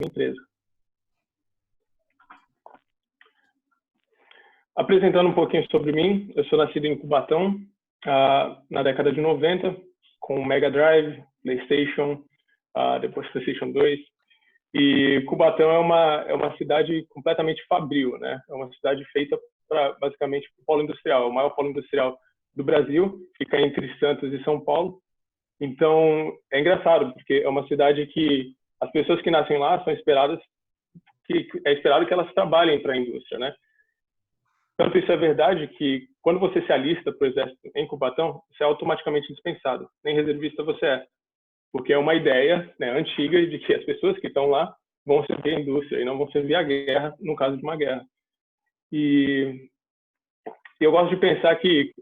empresa. Apresentando um pouquinho sobre mim, eu sou nascido em Cubatão, na década de 90, com Mega Drive, PlayStation, depois PlayStation 2. E Cubatão é uma cidade completamente fabril, né? É uma cidade feita para, basicamente, o polo industrial. É o maior polo industrial do Brasil, fica entre Santos e São Paulo. Então, é engraçado, porque é uma cidade que as pessoas que nascem lá são esperadas, é esperado que elas trabalhem para a indústria, né? Tanto isso é verdade que, quando você se alista para o exército em Cubatão, você é automaticamente dispensado. Nem reservista você é. Porque é uma ideia, né, antiga de que as pessoas que estão lá vão servir a indústria e não vão servir a guerra, no caso de uma guerra. E eu gosto de pensar que,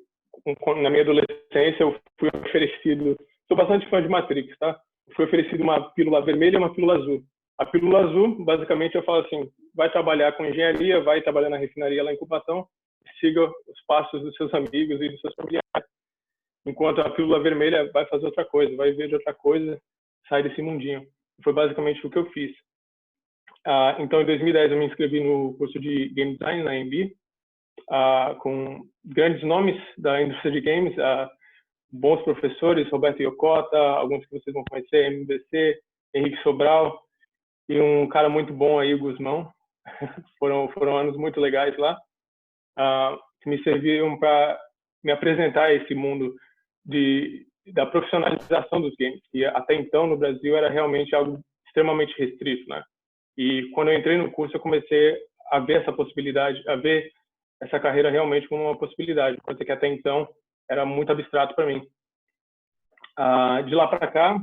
na minha adolescência, eu fui oferecido... Sou bastante fã de Matrix, tá? Fui oferecido uma pílula vermelha e uma pílula azul. A pílula azul, basicamente, eu falo assim, vai trabalhar com engenharia, vai trabalhar na refinaria lá em Cubatão, siga os passos dos seus amigos e dos seus familiares. Enquanto a pílula vermelha vai fazer outra coisa, vai ver de outra coisa, sai desse mundinho. Foi basicamente o que eu fiz. Então, em 2010, eu me inscrevi no curso de Game Design na AMB, com grandes nomes da indústria de games, bons professores, Roberto Yokota, alguns que vocês vão conhecer, MBC, Henrique Sobral, e um cara muito bom aí, o Guzmão. foram anos muito legais lá, que me serviram para me apresentar a esse mundo da profissionalização dos games, que até então no Brasil era realmente algo extremamente restrito, né? E quando eu entrei no curso, eu comecei a ver essa possibilidade, a ver essa carreira realmente como uma possibilidade, coisa que até então era muito abstrato para mim. De lá para cá,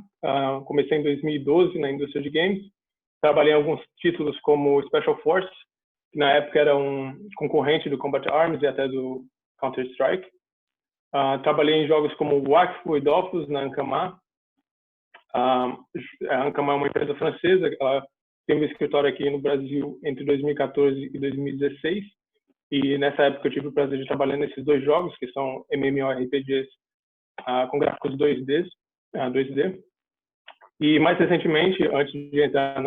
comecei em 2012 na indústria de games, trabalhei em alguns títulos como Special Force, que na época era um concorrente do Combat Arms e até do Counter-Strike. Trabalhei em jogos como Wakfu e Dofus na Ankama. A Ankama é uma empresa francesa, ela tem um escritório aqui no Brasil entre 2014 e 2016. E nessa época eu tive o prazer de trabalhar nesses dois jogos, que são MMORPGs com gráficos 2D. E mais recentemente, antes de entrar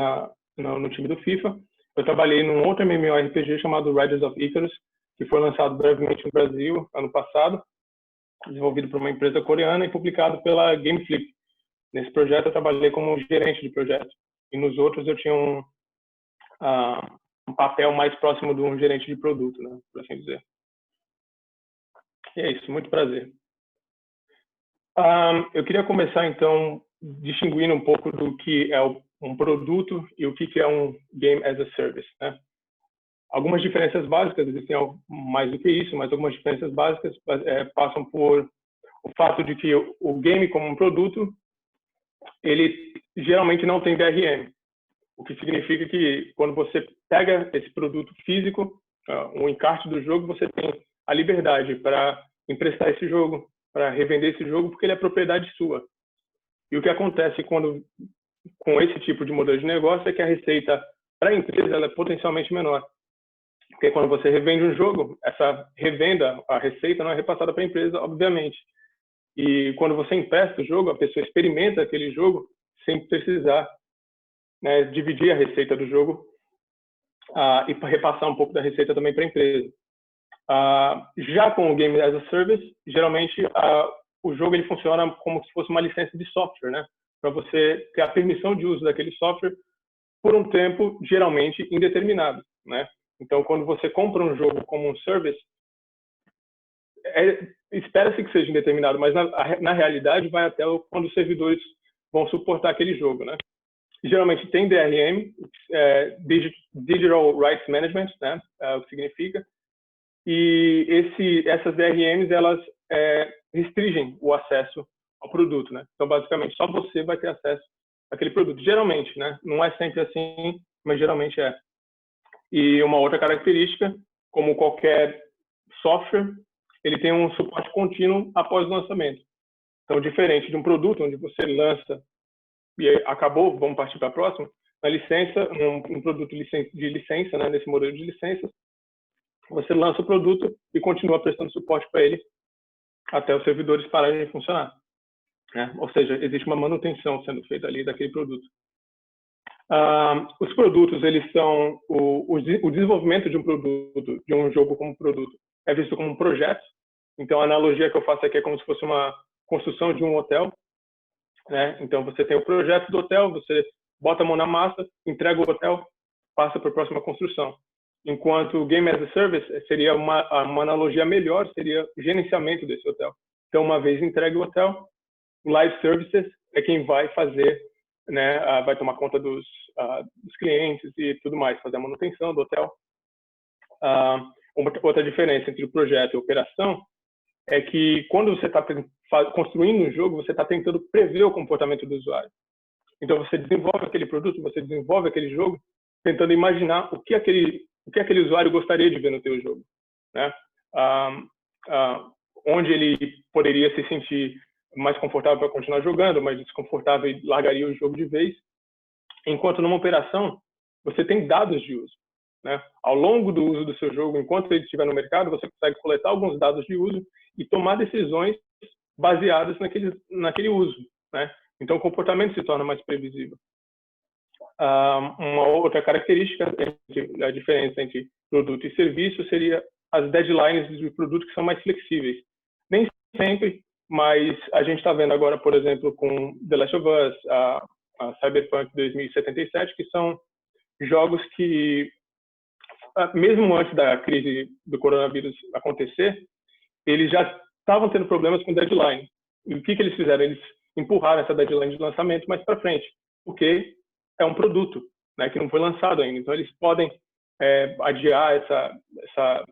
no time do FIFA, eu trabalhei num outro MMORPG chamado Riders of Icarus, que foi lançado brevemente no Brasil ano passado, desenvolvido por uma empresa coreana e publicado pela Gameflip. Nesse projeto eu trabalhei como gerente de projeto, e nos outros eu tinha um papel mais próximo de um gerente de produto, né, por assim dizer. E é isso, muito prazer. Eu queria começar então distinguindo um pouco do que é um produto e o que é um Game as a Service, né? Algumas diferenças básicas, existem mais do que isso, mas algumas diferenças básicas passam por o fato de que o game como um produto, ele geralmente não tem DRM, o que significa que quando você pega esse produto físico, um encarte do jogo, você tem a liberdade para emprestar esse jogo, para revender esse jogo, porque ele é propriedade sua. E o que acontece com esse tipo de modelo de negócio é que a receita para a empresa ela é potencialmente menor. Porque quando você revende um jogo, essa revenda, a receita não é repassada para a empresa, obviamente. E quando você empresta o jogo, a pessoa experimenta aquele jogo sem precisar, né, dividir a receita do jogo e repassar um pouco da receita também para a empresa. Já com o Game as a Service, geralmente o jogo ele funciona como se fosse uma licença de software, né? Para você ter a permissão de uso daquele software por um tempo geralmente indeterminado, né? Então, quando você compra um jogo como um service, espera-se que seja indeterminado, mas na realidade vai até quando os servidores vão suportar aquele jogo, né? Geralmente tem DRM, Digital Rights Management, né? O que significa. E essas DRMs, elas restringem o acesso ao produto, né? Então, basicamente, só você vai ter acesso àquele produto. Geralmente, né? Não é sempre assim, mas geralmente é. E uma outra característica, como qualquer software, ele tem um suporte contínuo após o lançamento. Então, diferente de um produto onde você lança e acabou, vamos partir para a próxima, na licença, um produto de licença, né, nesse modelo de licença, você lança o produto e continua prestando suporte para ele até os servidores pararem de funcionar, né? Ou seja, existe uma manutenção sendo feita ali daquele produto. Os produtos, eles são o desenvolvimento de um produto, de um jogo como produto, é visto como um projeto. Então, a analogia que eu faço aqui é como se fosse uma construção de um hotel, né? Então, você tem o projeto do hotel, você bota a mão na massa, entrega o hotel, passa para a próxima construção. Enquanto o Game as a Service seria uma analogia melhor, seria o gerenciamento desse hotel. Então, uma vez entregue o hotel, o Live Services é quem vai fazer, né, vai tomar conta dos clientes e tudo mais, fazer a manutenção do hotel. Outra diferença entre o projeto e a operação é que quando você está construindo um jogo, você está tentando prever o comportamento do usuário. Então, você desenvolve aquele produto, você desenvolve aquele jogo, tentando imaginar o que aquele usuário gostaria de ver no teu jogo, né? Onde ele poderia se sentir mais confortável para continuar jogando, mais desconfortável e largaria o jogo de vez. Enquanto numa operação, você tem dados de uso, né? Ao longo do uso do seu jogo, enquanto ele estiver no mercado, você consegue coletar alguns dados de uso e tomar decisões baseadas naquele uso, né? Então, o comportamento se torna mais previsível. Uma outra característica, a diferença entre produto e serviço, seria as deadlines de produto que são mais flexíveis. Nem sempre, mas a gente está vendo agora, por exemplo, com The Last of Us, a Cyberpunk 2077, que são jogos que, mesmo antes da crise do coronavírus acontecer, eles já estavam tendo problemas com deadline. E o que eles fizeram? Eles empurraram essa deadline de lançamento mais para frente, porque é um produto, né, que não foi lançado ainda. Então, eles podem adiar essa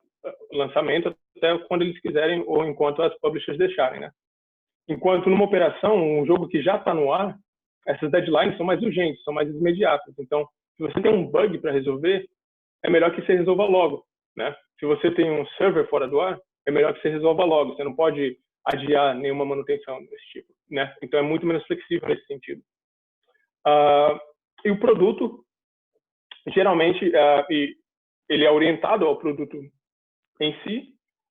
lançamento até quando eles quiserem ou enquanto as publishers deixarem, né? Enquanto numa operação, um jogo que já está no ar, essas deadlines são mais urgentes, são mais imediatas. Então, se você tem um bug para resolver, é melhor que você resolva logo, né? Se você tem um server fora do ar, é melhor que você resolva logo. Você não pode adiar nenhuma manutenção desse tipo, né? Então, é muito menos flexível nesse sentido. E o produto, geralmente, ele é orientado ao produto em si,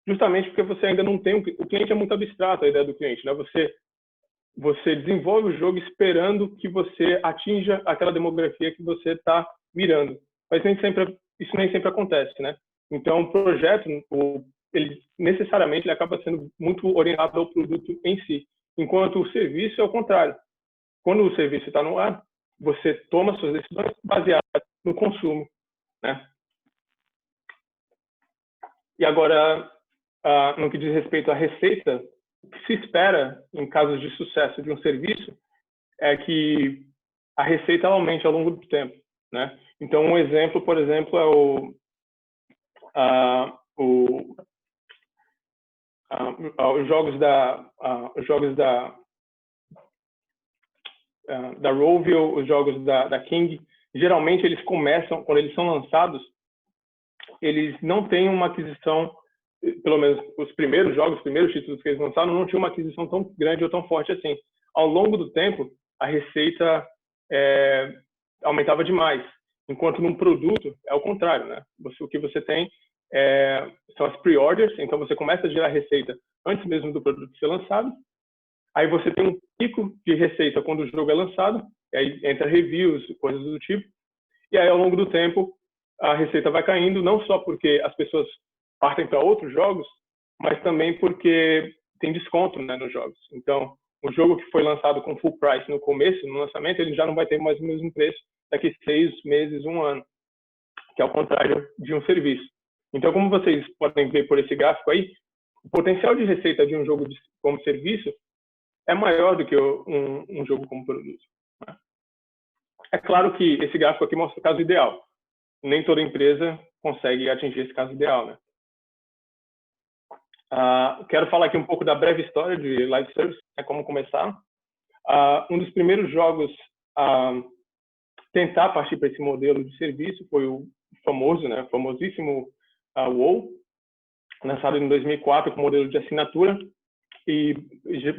justamente porque você ainda não tem... O cliente é muito abstrato, a ideia do cliente, né? Você desenvolve o jogo esperando que você atinja aquela demografia que você está mirando. Mas isso nem sempre acontece, né? Então, o projeto, ele necessariamente ele acaba sendo muito orientado ao produto em si, enquanto o serviço é o contrário. Quando o serviço está no ar, você toma suas decisões baseadas no consumo, né? E agora, no que diz respeito à receita, o que se espera em casos de sucesso de um serviço é que a receita aumente ao longo do tempo, né? Então, um exemplo, por exemplo, é os jogos da Rovio, os jogos da King. Geralmente, eles começam, quando eles são lançados, eles não têm uma aquisição, pelo menos os primeiros jogos, os primeiros títulos que eles lançaram, não tinham uma aquisição tão grande ou tão forte assim. Ao longo do tempo, a receita aumentava demais, enquanto num produto é o contrário, né? O que você tem são as pre-orders, então você começa a gerar receita antes mesmo do produto ser lançado. Aí você tem um pico de receita quando o jogo é lançado, aí entra reviews, coisas do tipo, e aí ao longo do tempo a receita vai caindo, não só porque as pessoas partem para outros jogos, mas também porque tem desconto, né, nos jogos. Então, o jogo que foi lançado com full price no começo, no lançamento, ele já não vai ter mais o mesmo preço daqui 6 meses, 1 ano, que é o contrário de um serviço. Então, como vocês podem ver por esse gráfico aí, o potencial de receita de um jogo como serviço é maior do que um jogo como produto, né? É claro que esse gráfico aqui mostra o caso ideal. Nem toda empresa consegue atingir esse caso ideal, né? Quero falar aqui um pouco da breve história de Live Service, como começar. Um dos primeiros jogos a tentar partir para esse modelo de serviço foi o famosíssimo WoW, lançado em 2004 com modelo de assinatura, e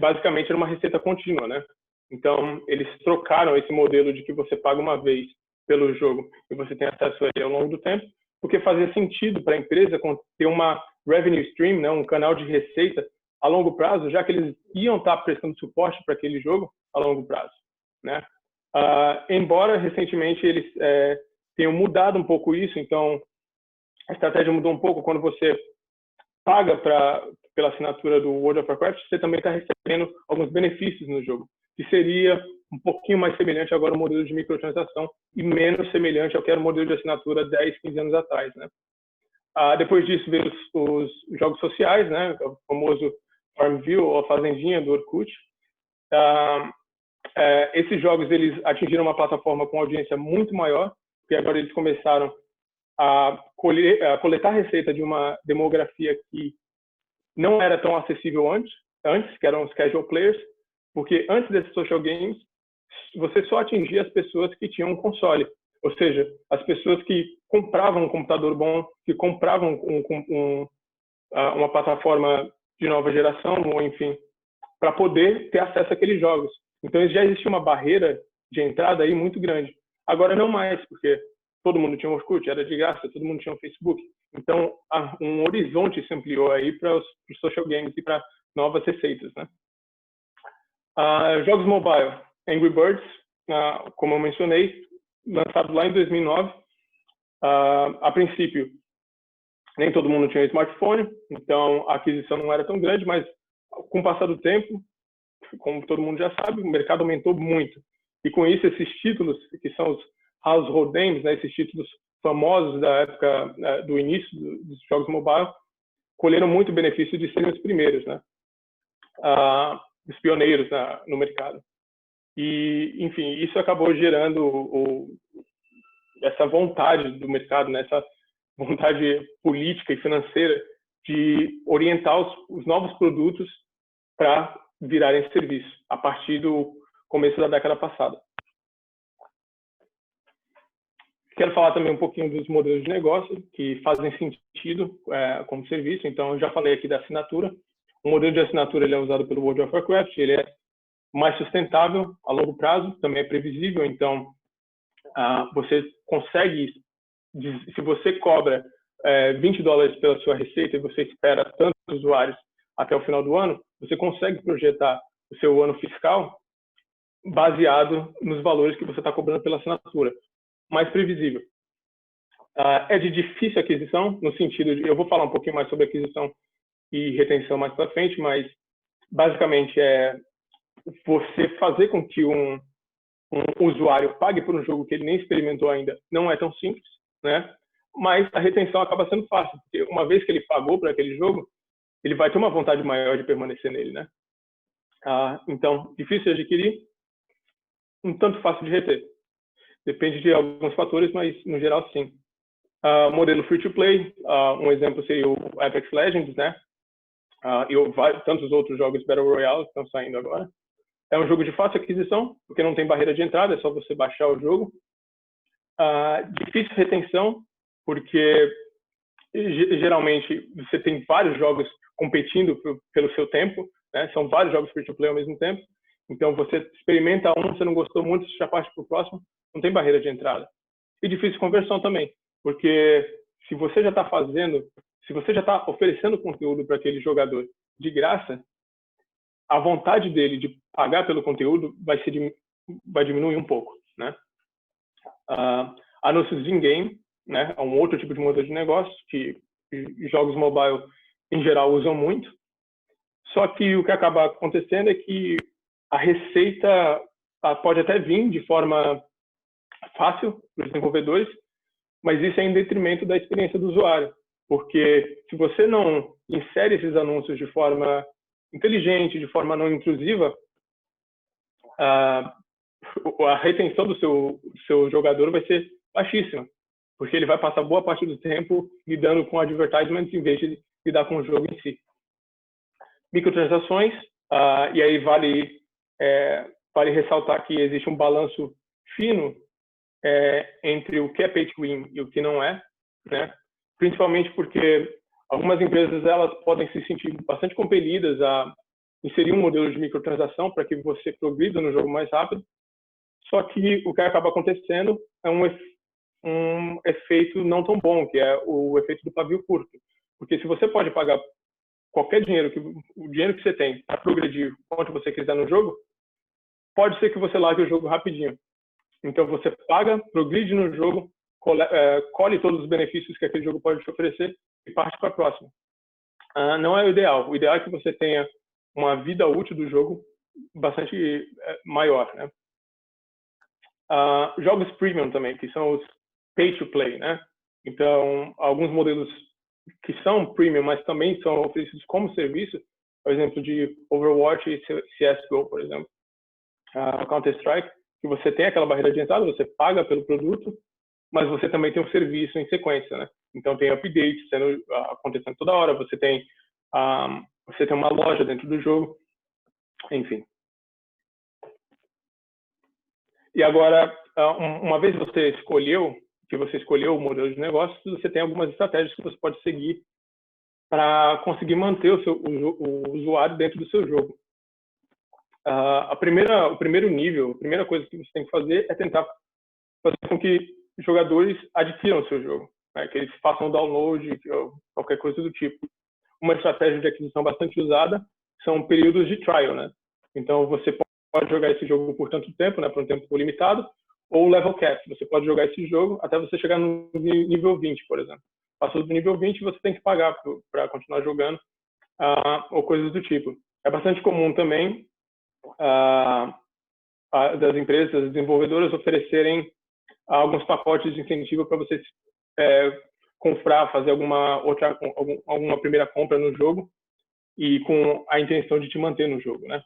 basicamente era uma receita contínua, né? Então, eles trocaram esse modelo de que você paga uma vez pelo jogo e você tem acesso a ele ao longo do tempo, porque fazia sentido para a empresa ter uma revenue stream, né, um canal de receita a longo prazo, já que eles iam estar prestando suporte para aquele jogo a longo prazo, né? Embora recentemente eles tenham mudado um pouco isso, então a estratégia mudou um pouco. Quando você paga pela assinatura do World of Warcraft, você também está recebendo alguns benefícios no jogo, que seria um pouquinho mais semelhante agora ao modelo de microtransação e menos semelhante ao que era o modelo de assinatura 10, 15 anos atrás, né? Depois disso veio os jogos sociais, né? O famoso Farmville, ou a Fazendinha do Orkut. Esses jogos eles atingiram uma plataforma com audiência muito maior, porque agora eles começaram a coletar receita de uma demografia que não era tão acessível antes, que eram os casual players, porque antes desses social games, você só atingia as pessoas que tinham um console, ou seja, as pessoas que compravam um computador bom, que compravam uma plataforma de nova geração, ou enfim, para poder ter acesso àqueles jogos. Então já existia uma barreira de entrada aí muito grande. Agora não mais, porque todo mundo tinha um Orkut, era de graça, todo mundo tinha um Facebook. Então um horizonte se ampliou aí para os social games e para novas receitas, né? Jogos mobile, Angry Birds, como eu mencionei, lançado lá em 2009. A princípio, nem todo mundo tinha smartphone, então a aquisição não era tão grande, mas com o passar do tempo, como todo mundo já sabe, o mercado aumentou muito. E com isso, esses títulos, que são os household names, né, esses títulos famosos da época do início dos jogos mobile, colheram muito benefício de serem os primeiros, né? Os pioneiros no mercado. E, enfim, isso acabou gerando essa vontade do mercado, né, essa vontade política e financeira de orientar os novos produtos para virarem serviço, a partir do começo da década passada. Quero falar também um pouquinho dos modelos de negócio que fazem sentido como serviço. Então, eu já falei aqui da assinatura. O modelo de assinatura ele é usado pelo World of Warcraft, ele é mais sustentável a longo prazo, também é previsível. Então, você consegue, se você cobra $20 pela sua receita e você espera tantos usuários até o final do ano, você consegue projetar o seu ano fiscal baseado nos valores que você está cobrando pela assinatura, mais previsível. É de difícil aquisição, no sentido de, eu vou falar um pouquinho mais sobre aquisição e retenção mais para frente, mas basicamente é você fazer com que um usuário pague por um jogo que ele nem experimentou ainda, não é tão simples, né? Mas a retenção acaba sendo fácil, porque uma vez que ele pagou por aquele jogo, ele vai ter uma vontade maior de permanecer nele, né? Então, difícil de adquirir, um tanto fácil de reter. Depende de alguns fatores, mas no geral sim. Modelo free-to-play, um exemplo seria o Apex Legends, né? E tantos outros jogos Battle Royale que estão saindo agora. É um jogo de fácil aquisição, porque não tem barreira de entrada, é só você baixar o jogo. Difícil retenção, porque geralmente você tem vários jogos competindo pelo seu tempo, né? São vários jogos free-to-play ao mesmo tempo. Então, você experimenta você não gostou muito, você já parte para o próximo, não tem barreira de entrada. E difícil conversão também, porque se você já está oferecendo conteúdo para aquele jogador de graça, a vontade dele de pagar pelo conteúdo vai diminuir um pouco, né? Anúncios in-game, né? É um outro tipo de modelo de negócio que jogos mobile em geral usam muito. Só que o que acaba acontecendo é que a receita pode até vir de forma fácil para os desenvolvedores, mas isso é em detrimento da experiência do usuário, porque se você não insere esses anúncios de forma inteligente, de forma não intrusiva, a retenção do seu jogador vai ser baixíssima, porque ele vai passar boa parte do tempo lidando com advertisements em vez de lidar com o jogo em si. Microtransações, e aí vale ressaltar que existe um balanço fino entre o que é pay to win e o que não é, né? Principalmente porque algumas empresas elas podem se sentir bastante compelidas a inserir um modelo de microtransação para que você progrida no jogo mais rápido, só que o que acaba acontecendo é um efeito não tão bom, que é o efeito do pavio curto, porque se você pode pagar qualquer dinheiro, o dinheiro que você tem para progredir onde você quiser no jogo, pode ser que você largue o jogo rapidinho. Então, você paga, progride no jogo, colhe todos os benefícios que aquele jogo pode te oferecer e parte para a próxima. Não é o ideal. O ideal é que você tenha uma vida útil do jogo bastante maior, né? Jogos premium também, que são os pay to play, né? Então, alguns modelos que são premium, mas também são oferecidos como serviço, por exemplo, de Overwatch e CSGO, por exemplo. Counter-Strike, que você tem aquela barreira de entrada, você paga pelo produto, mas você também tem um serviço em sequência, né? Então, tem updates acontecendo toda hora, você tem uma loja dentro do jogo, enfim. E agora, uma vez que você escolheu o modelo de negócio, você tem algumas estratégias que você pode seguir para conseguir manter o usuário dentro do seu jogo. O primeiro nível, a primeira coisa que você tem que fazer é tentar fazer com que jogadores adquiram o seu jogo, né? Que eles façam download, ou qualquer coisa do tipo. Uma estratégia de aquisição bastante usada são períodos de trial, né? Então, você pode jogar esse jogo por tanto tempo, né, por um tempo limitado, ou level cap. Você pode jogar esse jogo até você chegar no nível 20, por exemplo. Passou do nível 20, você tem que pagar para continuar jogando, ou coisas do tipo. É bastante comum também das empresas, das desenvolvedoras oferecerem alguns pacotes de incentivo para você comprar, fazer alguma primeira compra no jogo e com a intenção de te manter no jogo, né?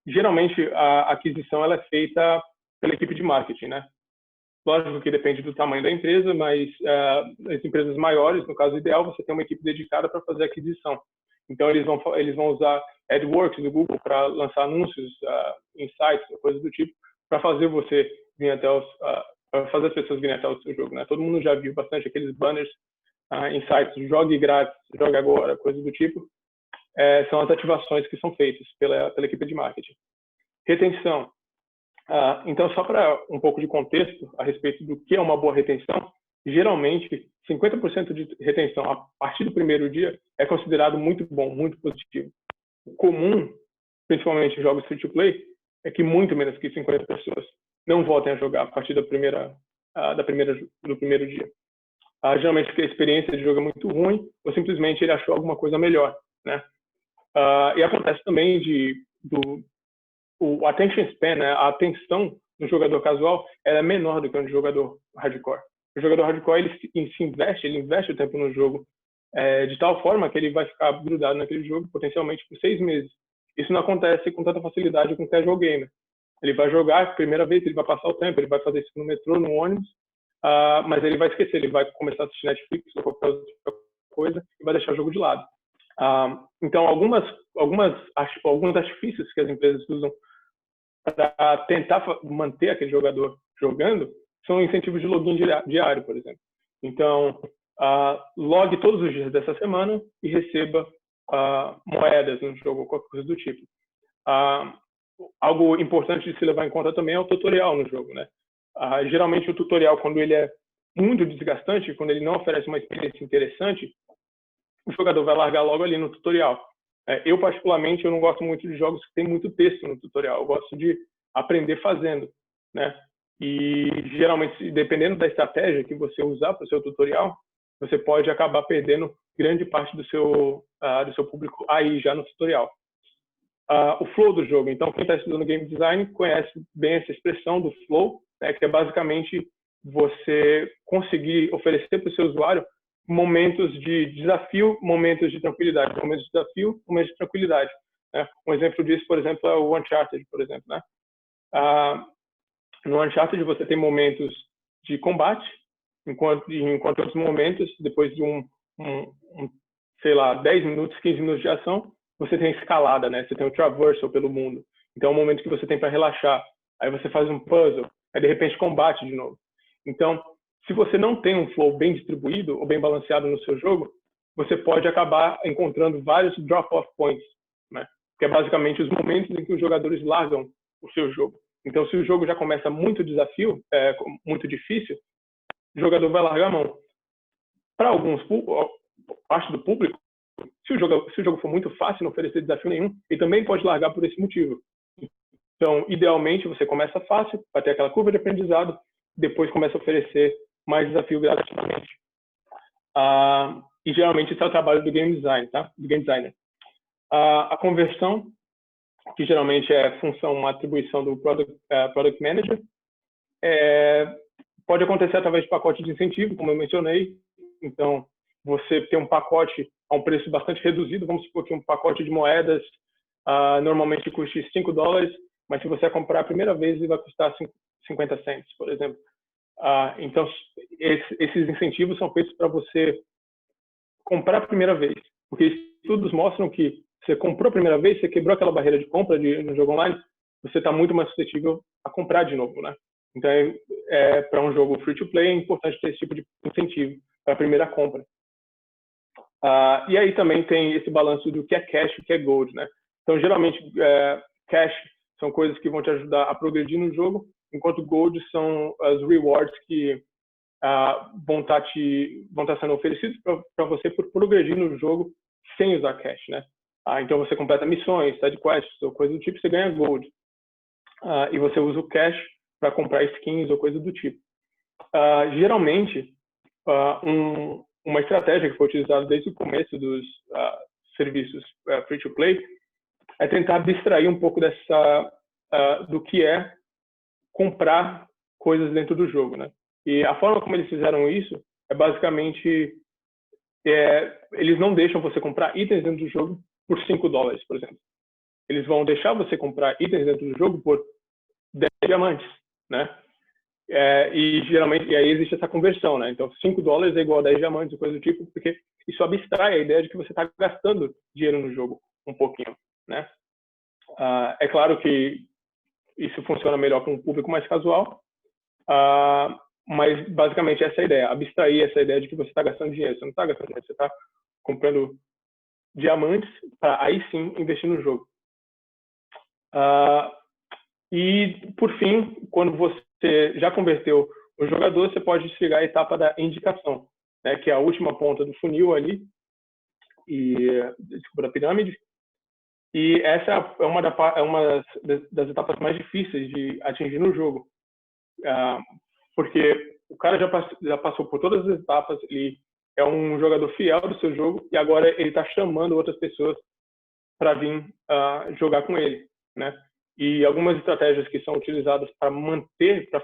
Geralmente a aquisição ela é feita pela equipe de marketing, né? Lógico que depende do tamanho da empresa, mas as empresas maiores, no caso ideal, você tem uma equipe dedicada para fazer a aquisição. Então eles vão usar AdWords do Google para lançar anúncios, insights, coisas do tipo, para fazer você vir até para fazer as pessoas virem até o seu jogo, né? Todo mundo já viu bastante aqueles banners, insights, jogue grátis, jogue agora, coisas do tipo. São as ativações que são feitas pela equipe de marketing. Retenção. Então, só para um pouco de contexto a respeito do que é uma boa retenção, geralmente 50% de retenção a partir do primeiro dia é considerado muito bom, muito positivo. O comum, principalmente em jogos free-to-play, é que muito menos que 50 pessoas não voltem a jogar a partir do primeiro dia. Geralmente porque a experiência de jogo é muito ruim ou simplesmente ele achou alguma coisa melhor, né? E acontece também o attention span, né? A atenção do jogador casual é menor do que um jogador hardcore. O jogador hardcore ele investe o tempo no jogo de tal forma que ele vai ficar grudado naquele jogo potencialmente por 6 meses. Isso não acontece com tanta facilidade com o casual gamer. Ele vai jogar a primeira vez, ele vai passar o tempo, ele vai fazer isso no metrô, no ônibus, mas ele vai esquecer, ele vai começar a assistir Netflix ou qualquer outra coisa e vai deixar o jogo de lado. Então, alguns artifícios que as empresas usam para tentar manter aquele jogador jogando são incentivos de login diário, por exemplo. Então, logue todos os dias dessa semana e receba moedas no jogo ou qualquer coisa do tipo. Algo importante de se levar em conta também é o tutorial no jogo, né? Geralmente o tutorial, quando ele é muito desgastante, quando ele não oferece uma experiência interessante, o jogador vai largar logo ali no tutorial. Eu, particularmente, eu não gosto muito de jogos que tem muito texto no tutorial. Eu gosto de aprender fazendo, né? E, geralmente, dependendo da estratégia que você usar para o seu tutorial, você pode acabar perdendo grande parte do seu público aí já no tutorial. O flow do jogo. Então, quem está estudando game design conhece bem essa expressão do flow, né, que é basicamente você conseguir oferecer para o seu usuário momentos de desafio, momentos de tranquilidade, momentos de desafio, momentos de tranquilidade, né? Um exemplo disso, por exemplo, é o Uncharted, por exemplo, né? No Uncharted você tem momentos de combate, enquanto outros momentos, depois de sei lá, 10 minutos, 15 minutos de ação, você tem escalada, né? Você tem o traversal pelo mundo. Então é um momento que você tem para relaxar. Aí você faz um puzzle, aí de repente combate de novo. Então, se você não tem um flow bem distribuído ou bem balanceado no seu jogo, você pode acabar encontrando vários drop-off points, né? Que é basicamente os momentos em que os jogadores largam o seu jogo. Então, se o jogo já começa muito muito difícil, o jogador vai largar a mão. Para parte do público, se o jogo for muito fácil, não oferecer desafio nenhum, ele também pode largar por esse motivo. Então, idealmente, você começa fácil, vai ter aquela curva de aprendizado, depois começa a oferecer mais desafio gradativamente. E geralmente esse é o trabalho do game design, tá? Do game designer. A conversão, que geralmente é função, uma atribuição do product manager, pode acontecer através de pacote de incentivo, como eu mencionei. Então, você tem um pacote a um preço bastante reduzido, vamos supor que um pacote de moedas normalmente custe $5, mas se você comprar a primeira vez, ele vai custar 50 cents, por exemplo. Então, esses incentivos são feitos para você comprar a primeira vez, porque estudos mostram que você comprou a primeira vez, você quebrou aquela barreira de compra no jogo online, você está muito mais suscetível a comprar de novo, né? Então, para um jogo free-to-play, é importante ter esse tipo de incentivo para a primeira compra. E aí também tem esse balanço do que é cash e o que é gold, né? Então, geralmente, cash são coisas que vão te ajudar a progredir no jogo, enquanto gold são as rewards que vão estar sendo oferecidos para você por progredir no jogo sem usar cash, né? Então, você completa missões, side quests ou coisa do tipo, você ganha gold. E você usa o cash para comprar skins ou coisa do tipo. Geralmente, uma estratégia que foi utilizada desde o começo dos serviços free-to-play é tentar abstrair um pouco do que é comprar coisas dentro do jogo, né? E a forma como eles fizeram isso é basicamente eles não deixam você comprar itens dentro do jogo por $5, por exemplo. Eles vão deixar você comprar itens dentro do jogo por 10 diamantes, né? E geralmente aí existe essa conversão, né? Então $5 é igual a 10 diamantes, coisa do tipo, porque isso abstrai a ideia de que você está gastando dinheiro no jogo um pouquinho, né? É claro que isso funciona melhor com um público mais casual, mas basicamente essa é a ideia, abstrair essa ideia de que você está gastando dinheiro. Você não está gastando dinheiro, você está comprando diamantes para aí sim investir no jogo. E por fim, quando você já converteu o jogador, você pode desligar a etapa da indicação, né, que é a última ponta do funil ali, da pirâmide. E essa é uma das etapas mais difíceis de atingir no jogo, porque o cara já passou por todas as etapas, ele é um jogador fiel do seu jogo e agora ele está chamando outras pessoas para vir jogar com ele, né? E algumas estratégias que são utilizadas para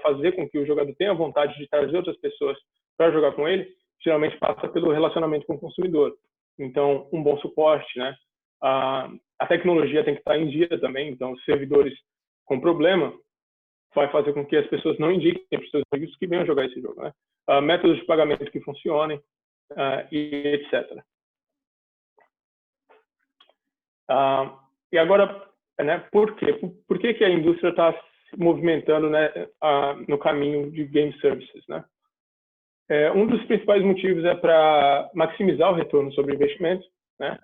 fazer com que o jogador tenha vontade de trazer outras pessoas para jogar com ele, geralmente passa pelo relacionamento com o consumidor. Então, um bom suporte, né? A tecnologia tem que estar em dia também, então servidores com problema vai fazer com que as pessoas não indiquem para os seus amigos que venham jogar esse jogo, né? Métodos de pagamento que funcionem, e etc. E agora, né, por quê? Por que a indústria está se movimentando, né, no caminho de game services, né? Um dos principais motivos é para maximizar o retorno sobre investimento, né?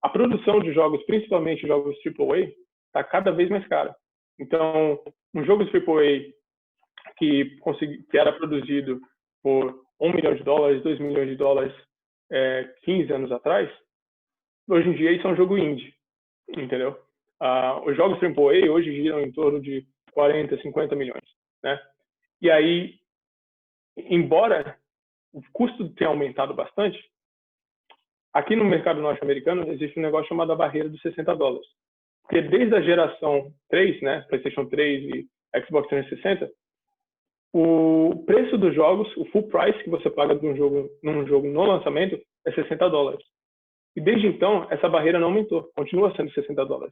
A produção de jogos, principalmente jogos AAA, está cada vez mais cara. Então, um jogo AAA que era produzido por $1 milhão, $2 milhões, 15 anos atrás, hoje em dia isso é um jogo indie, entendeu? Os jogos AAA hoje giram em torno de 40, 50 milhões, né? E aí, embora o custo tenha aumentado bastante, aqui no mercado norte-americano existe um negócio chamado a barreira dos $60. Porque desde a geração 3, né, PlayStation 3 e Xbox 360, o preço dos jogos, o full price que você paga num jogo no lançamento é $60. E desde então, essa barreira não aumentou, continua sendo $60,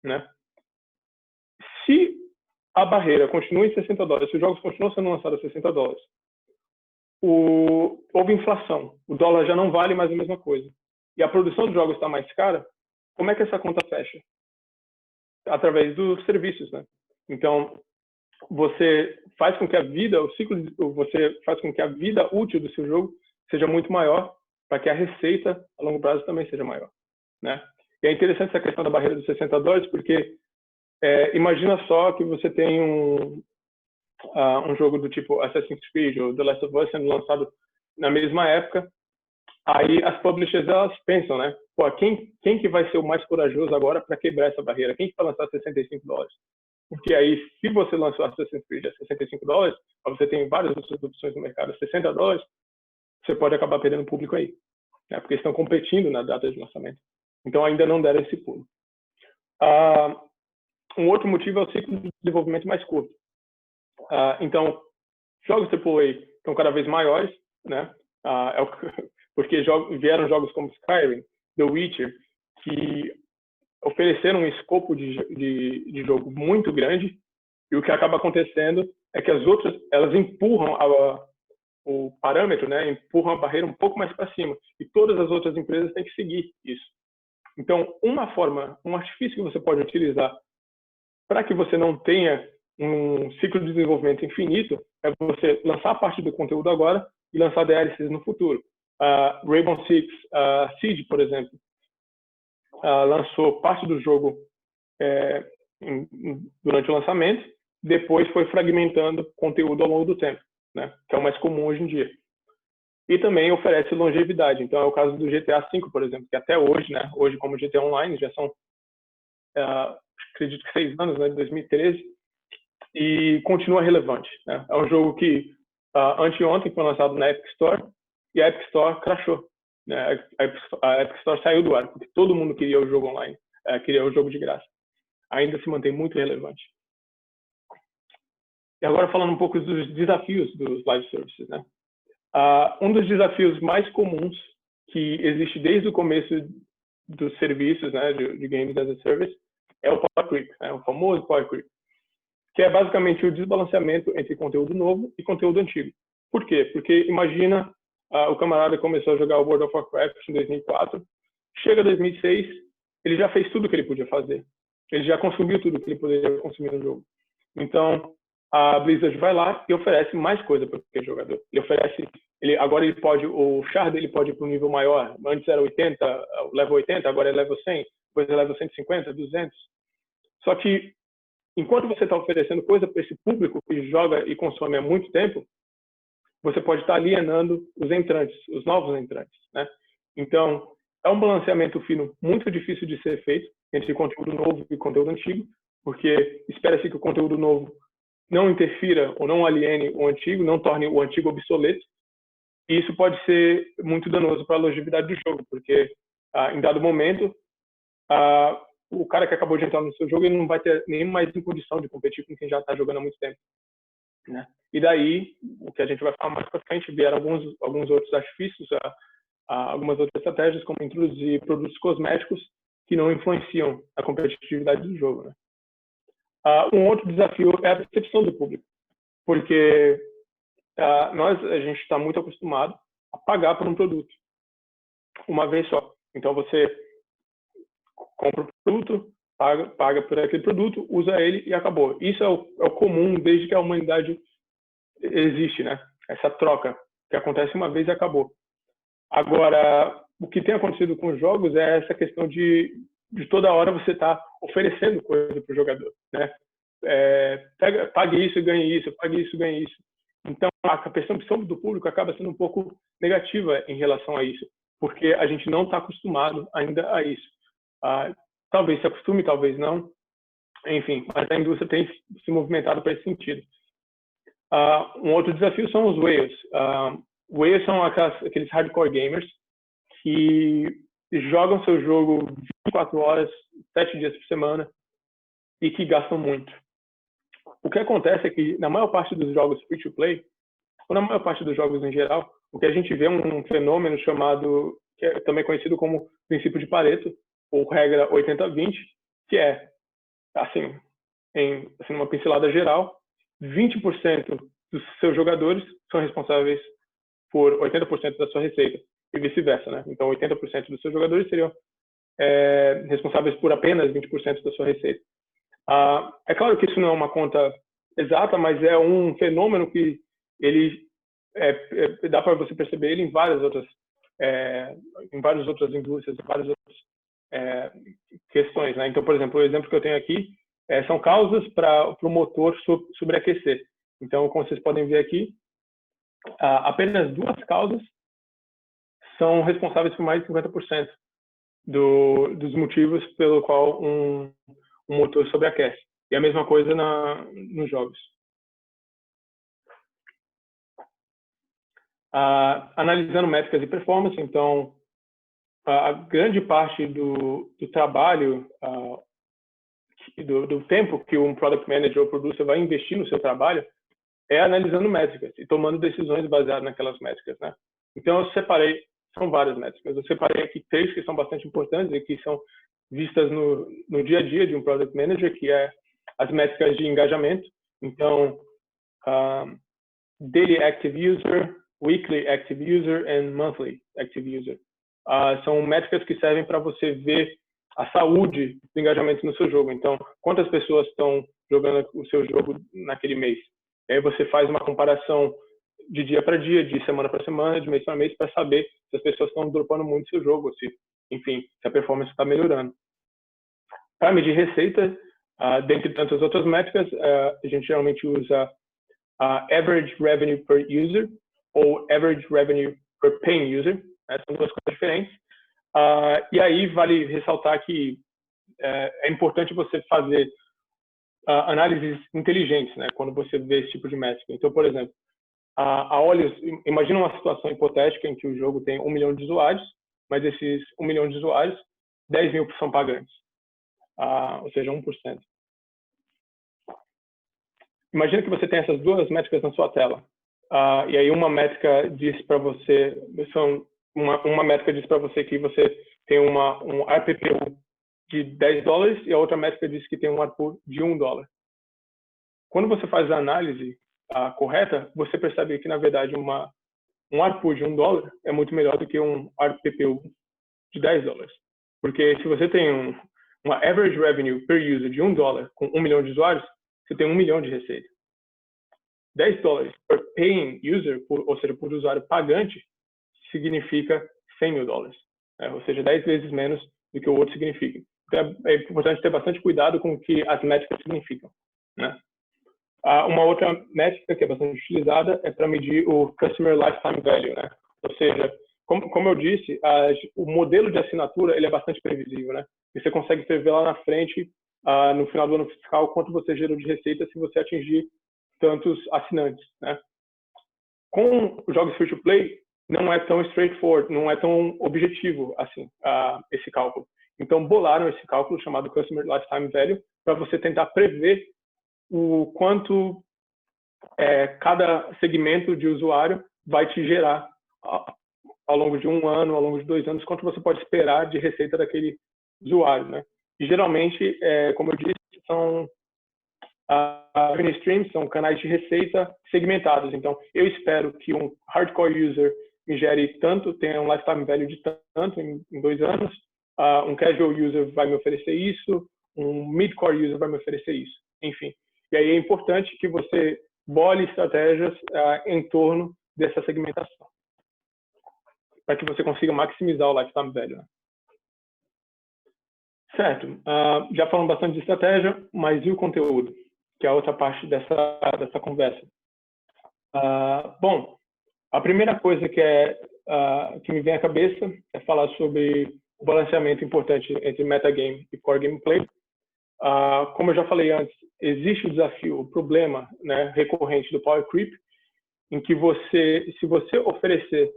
né? Se a barreira continua em $60, se os jogos continuam sendo lançados a $60, houve inflação, o dólar já não vale mais a mesma coisa. E a produção dos jogos está mais cara, como é que essa conta fecha? Através dos serviços, né? Então, você faz com que você faz com que a vida útil do seu jogo seja muito maior, para que a receita a longo prazo também seja maior, né? E é interessante essa questão da barreira dos $60, porque imagina só que você tem um jogo do tipo Assassin's Creed ou The Last of Us sendo lançado na mesma época, aí as publishers elas pensam, né? Pô, quem que vai ser o mais corajoso agora para quebrar essa barreira? Quem que vai lançar $65? porque aí, se você lançou Assassin's Creed a $65, você tem várias outras opções no mercado a $60, você pode acabar perdendo público aí, né? Porque estão competindo na data de lançamento. Então, ainda não deram esse pulo. Um outro motivo é o ciclo de desenvolvimento mais curto. Então, jogos AAA estão cada vez maiores, né? Porque vieram jogos como Skyrim, The Witcher, que ofereceram um escopo de jogo muito grande, e o que acaba acontecendo é que as outras, elas empurram o parâmetro, né? Empurram a barreira um pouco mais para cima, e todas as outras empresas têm que seguir isso. Então, um artifício que você pode utilizar para que você não tenha um ciclo de desenvolvimento infinito é você lançar parte do conteúdo agora e lançar DLCs no futuro. Rainbow Six Siege, por exemplo, lançou parte do jogo durante o lançamento, depois foi fragmentando conteúdo ao longo do tempo, né? Que é o mais comum hoje em dia. E também oferece longevidade. Então, é o caso do GTA V, por exemplo, que até hoje, né? Hoje, como GTA Online, já são, acredito que 6 anos, né? De 2013, e continua relevante, né? É um jogo que anteontem foi lançado na Epic Store e a Epic Store crashou, né? A Epic Store saiu do ar porque todo mundo queria o jogo online, queria o jogo de graça. Ainda se mantém muito relevante. E agora falando um pouco dos desafios dos live services, né? Um dos desafios mais comuns que existe desde o começo dos serviços, né, de Games as a Service é o Power Creep, né? O famoso Power Creep, que é basicamente o desbalanceamento entre conteúdo novo e conteúdo antigo. Por quê? Porque imagina o camarada começou a jogar o World of Warcraft em 2004, chega 2006, ele já fez tudo o que ele podia fazer. Ele já consumiu tudo que ele poderia consumir no jogo. Então, a Blizzard vai lá e oferece mais coisa para aquele jogador. Agora ele pode, o char dele pode ir para um nível maior. Antes era 80, level 80, agora é level 100, depois é level 150, 200. Só que, enquanto você está oferecendo coisa para esse público que joga e consome há muito tempo, você pode estar alienando os entrantes, os novos entrantes, né? Então, é um balanceamento fino muito difícil de ser feito entre conteúdo novo e conteúdo antigo, porque espera-se que o conteúdo novo não interfira ou não aliene o antigo, não torne o antigo obsoleto, e isso pode ser muito danoso para a longevidade do jogo, porque em dado momento, o cara que acabou de entrar no seu jogo ele não vai ter nem mais em condição de competir com quem já está jogando há muito tempo, né? E daí, o que a gente vai falar mais para frente, vieram alguns outros artifícios, algumas outras estratégias, como introduzir produtos cosméticos que não influenciam a competitividade do jogo, né? Um outro desafio é a percepção do público, porque a gente está muito acostumado a pagar por um produto uma vez só. Então, você compra o produto, paga por aquele produto, usa ele e acabou. Isso é o comum desde que a humanidade existe, né? Essa troca que acontece uma vez e acabou. Agora, o que tem acontecido com os jogos é essa questão de toda hora você estar oferecendo coisa para o jogador, né? Pague isso e ganhe isso, pague isso e ganhe isso. Então, a percepção do público acaba sendo um pouco negativa em relação a isso, porque a gente não está acostumado ainda a isso. Talvez se acostume, talvez não. Enfim, mas a indústria tem se movimentado para esse sentido. Um outro desafio são os whales. Whales são aqueles hardcore gamers que jogam seu jogo 24 horas, 7 dias por semana e que gastam muito. O que acontece é que, na maior parte dos jogos free-to-play, ou na maior parte dos jogos em geral, o que a gente vê é um fenômeno chamado, que é também conhecido como princípio de Pareto, ou regra 80-20, que é, assim, uma pincelada geral, 20% dos seus jogadores são responsáveis por 80% da sua receita, e vice-versa, né? Então, 80% dos seus jogadores seriam responsáveis por apenas 20% da sua receita. É claro que isso não é uma conta exata, mas é um fenômeno que ele dá para você perceber ele em várias outras indústrias, em várias outras questões, né? Então, por exemplo, o exemplo que eu tenho aqui são causas para o motor sobreaquecer. Então, como vocês podem ver aqui, apenas 2 causas são responsáveis por mais de 50% dos motivos pelo qual um motor sobreaquece. E a mesma coisa nos jogos. Analisando métricas de performance, então, a grande parte do trabalho, do tempo que um Product Manager ou Producer vai investir no seu trabalho é analisando métricas e tomando decisões baseadas naquelas métricas, né? Então, eu separei, são várias métricas, eu separei aqui 3 que são bastante importantes e que são vistas no dia a dia de um Product Manager, que é as métricas de engajamento. Então, Daily Active User, Weekly Active User and Monthly Active User. São métricas que servem para você ver a saúde do engajamento no seu jogo. Então, quantas pessoas estão jogando o seu jogo naquele mês? E aí você faz uma comparação de dia para dia, de semana para semana, de mês para mês, para saber se as pessoas estão dropando muito o seu jogo, se, enfim, se a performance está melhorando. Para medir receita, dentre tantas outras métricas, a gente geralmente usa Average Revenue per User ou Average Revenue per Paying User, né? São duas coisas diferentes. E aí vale ressaltar que é importante você fazer análises inteligentes, né, quando você vê esse tipo de métrica. Então, por exemplo, a Olhos, imagina uma situação hipotética em que o jogo tem 1 milhão de usuários, mas esses 1 milhão de usuários, 10 mil são pagantes, ou seja, 1%. Imagina que você tem essas duas métricas na sua tela. E aí uma métrica diz para você, uma métrica diz para você que você tem um ARPPU de $10 e a outra métrica diz que tem um ARPU de $1. Quando você faz a análise correta, você percebe que, na verdade, um ARPU de $1 é muito melhor do que um ARPPU de $10. Porque se você tem uma average revenue per user de $1 com 1 milhão de usuários, você tem 1 milhão de receita. $10 per paying user, ou seja, por usuário pagante, significa $100 mil, ou seja, 10 vezes menos do que o outro significa. Então, é importante ter bastante cuidado com o que as métricas significam, né? Uma outra métrica que é bastante utilizada é para medir o Customer Lifetime Value, né? Ou seja, como eu disse, o modelo de assinatura ele é bastante previsível, né? E você consegue prever lá na frente, no final do ano fiscal, quanto você gerou de receita se você atingir tantos assinantes, né? Com os jogos free to play, não é tão straightforward, não é tão objetivo assim esse cálculo. Então, bolaram esse cálculo chamado Customer Lifetime Value para você tentar prever o quanto cada segmento de usuário vai te gerar ao longo de um ano, ao longo de 2 anos, quanto você pode esperar de receita daquele usuário, né? E geralmente, como eu disse, são revenue streams, são canais de receita segmentados. Então, eu espero que um hardcore user me gere tanto, tenha um lifetime value de tanto em 2 anos, um casual user vai me oferecer isso, um mid-core user vai me oferecer isso, enfim. E aí é importante que você bole estratégias em torno dessa segmentação, para que você consiga maximizar o lifetime value, né? Certo, já falamos bastante de estratégia, mas e o conteúdo, que é a outra parte dessa conversa? Bom, a primeira coisa que me vem à cabeça é falar sobre o balanceamento importante entre metagame e core gameplay. Como eu já falei antes, existe o desafio, o problema, né, recorrente do power creep, em que se você oferecer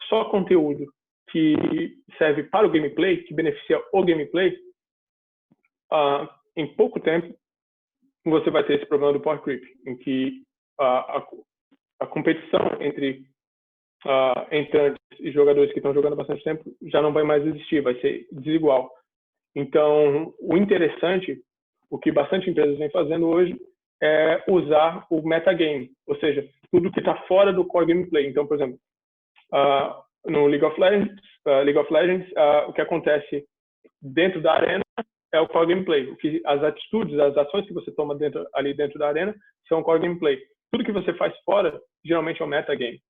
só conteúdo que serve para o gameplay, que beneficia o gameplay, em pouco tempo você vai ter esse problema do power creep, em que a competição entre entrantes e jogadores que estão jogando bastante tempo já não vai mais existir, vai ser desigual. Então, o interessante, o que bastante empresas vêm fazendo hoje, é usar o metagame, ou seja, tudo que está fora do core gameplay. Então, por exemplo, no League of Legends, o que acontece dentro da arena é o core gameplay. As atitudes, as ações que você toma ali dentro da arena são o core gameplay. Tudo que você faz fora, geralmente é o metagame.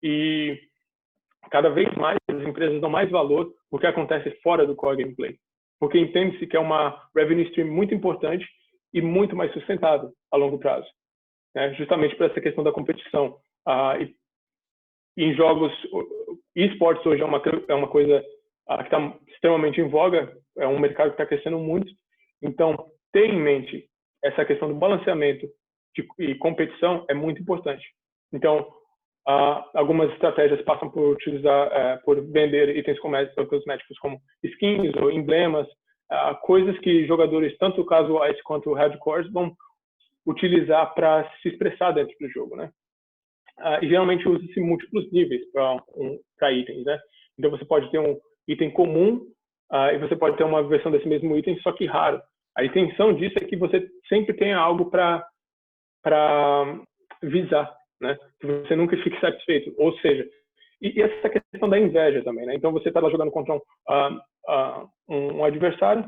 E cada vez mais as empresas dão mais valor ao que acontece fora do core gameplay, porque entende-se que é uma revenue stream muito importante e muito mais sustentável a longo prazo, né? Justamente por essa questão da competição. E em jogos, esportes hoje é uma coisa que está extremamente em voga, é um mercado que está crescendo muito. Então, ter em mente essa questão do balanceamento e competição é muito importante. Então, algumas estratégias passam por utilizar, por vender itens cosméticos como skins ou emblemas, coisas que jogadores, tanto casuais quanto hardcores, vão utilizar para se expressar dentro do jogo, né? E geralmente usa-se múltiplos níveis para itens, né? Então você pode ter um item comum e você pode ter uma versão desse mesmo item, só que raro. A intenção disso é que você sempre tenha algo para visar, né? Que você nunca fique satisfeito. Ou seja, e essa questão da inveja também, né? Então você está lá jogando contra um adversário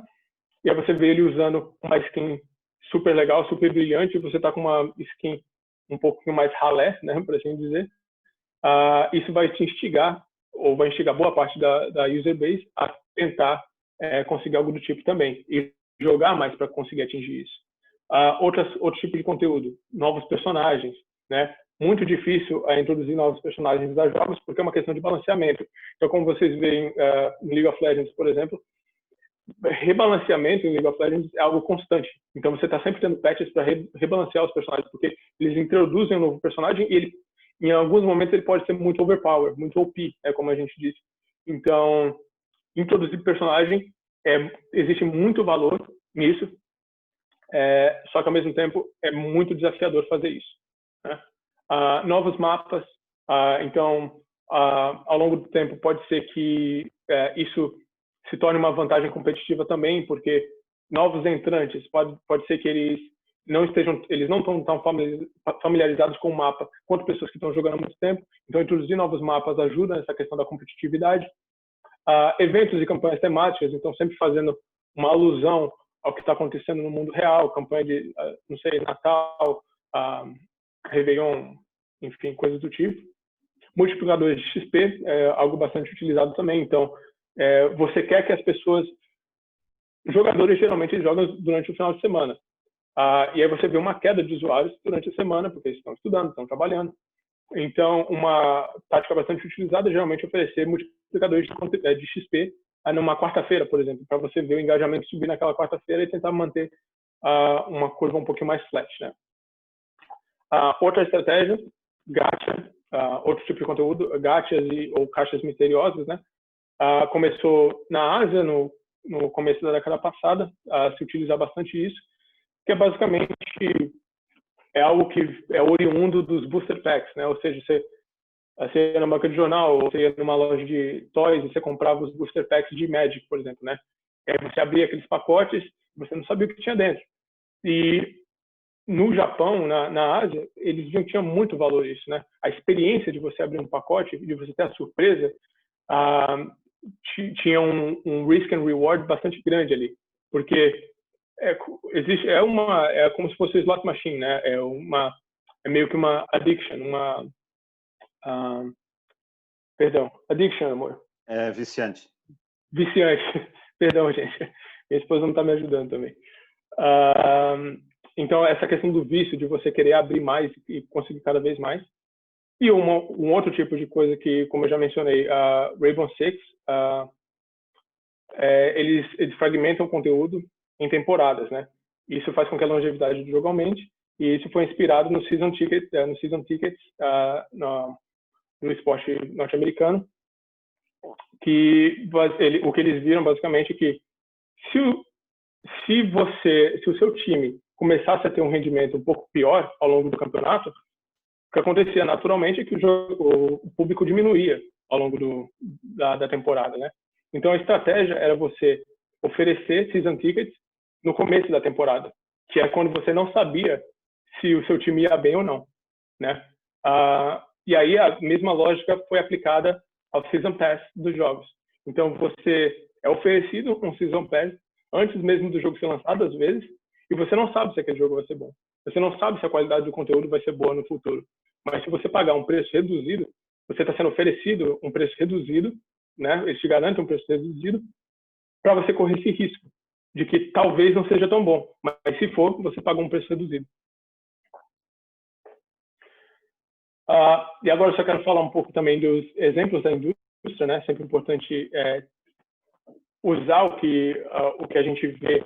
e aí você vê ele usando uma skin super legal, super brilhante, e você está com uma skin um pouquinho mais ralé, né, por assim dizer. Isso vai te instigar, ou vai instigar boa parte da user base a tentar conseguir algo do tipo também, e jogar mais para conseguir atingir isso. Outro tipo de conteúdo, novos personagens, né? Muito difícil introduzir novos personagens a jogos, porque é uma questão de balanceamento. Então, como vocês veem no League of Legends, por exemplo, rebalanceamento em League of Legends é algo constante. Então você está sempre tendo patches para rebalancear os personagens, porque eles introduzem um novo personagem e ele, em alguns momentos, ele pode ser muito overpower, muito OP, como a gente disse. Então, introduzir personagem, existe muito valor nisso, só que ao mesmo tempo é muito desafiador fazer isso, né? Novos mapas, então, ao longo do tempo pode ser que isso se torne uma vantagem competitiva também, porque novos entrantes pode ser que eles não estão tão familiarizados com o mapa quanto pessoas que estão jogando há muito tempo. Então, introduzir novos mapas ajuda nessa questão da competitividade. Eventos e campanhas temáticas, então sempre fazendo uma alusão ao que está acontecendo no mundo real, campanha de, não sei, Natal, Réveillon, enfim, coisas do tipo. Multiplicadores de XP é algo bastante utilizado também. Então, você quer que as pessoas, jogadores geralmente jogam durante o final de semana, e aí você vê uma queda de usuários durante a semana, porque eles estão estudando, estão trabalhando. Então, uma tática bastante utilizada é geralmente oferecer multiplicadores de XP numa quarta-feira, por exemplo, para você ver o engajamento subir naquela quarta-feira e tentar manter uma curva um pouquinho mais flat, né? Outra estratégia, gacha, outro tipo de conteúdo, gachas ou caixas misteriosas, né? Começou na Ásia no começo da década passada a se utilizar bastante isso, que é basicamente algo que é oriundo dos booster packs, né? Ou seja, você ia numa banca de jornal, ou você ia numa loja de toys e você comprava os booster packs de Magic, por exemplo, né? E aí você abria aqueles pacotes, você não sabia o que tinha dentro. E no Japão, na Ásia, eles viam que tinha muito valor isso, né? A experiência de você abrir um pacote, de você ter a surpresa, tinha um risk and reward bastante grande ali, porque é como se fosse slot machine, né? É meio que uma addiction, perdão, addiction, amor. É viciante. Viciante. Perdão, gente. Minha esposa não está me ajudando também. Então, essa questão do vício, de você querer abrir mais e conseguir cada vez mais. E um outro tipo de coisa que, como eu já mencionei, Rainbow Six, eles fragmentam o conteúdo em temporadas, né? Isso faz com que a longevidade do jogo aumente, e isso foi inspirado no Season Tickets, no esporte norte-americano, que o que eles viram basicamente é que se o seu time começasse a ter um rendimento um pouco pior ao longo do campeonato, o que acontecia naturalmente é que o público diminuía ao longo da temporada, né? Então a estratégia era você oferecer season tickets no começo da temporada, que é quando você não sabia se o seu time ia bem ou não, né? E aí a mesma lógica foi aplicada ao season pass dos jogos. Então você é oferecido um season pass antes mesmo do jogo ser lançado, às vezes, e você não sabe se aquele jogo vai ser bom. Você não sabe se a qualidade do conteúdo vai ser boa no futuro. Mas se você pagar um preço reduzido, você está sendo oferecido um preço reduzido, né? Eles te garantem um preço reduzido para você correr esse risco de que talvez não seja tão bom, mas se for, você pagou um preço reduzido. E agora eu só quero falar um pouco também dos exemplos da indústria, né? Sempre importante usar o que a gente vê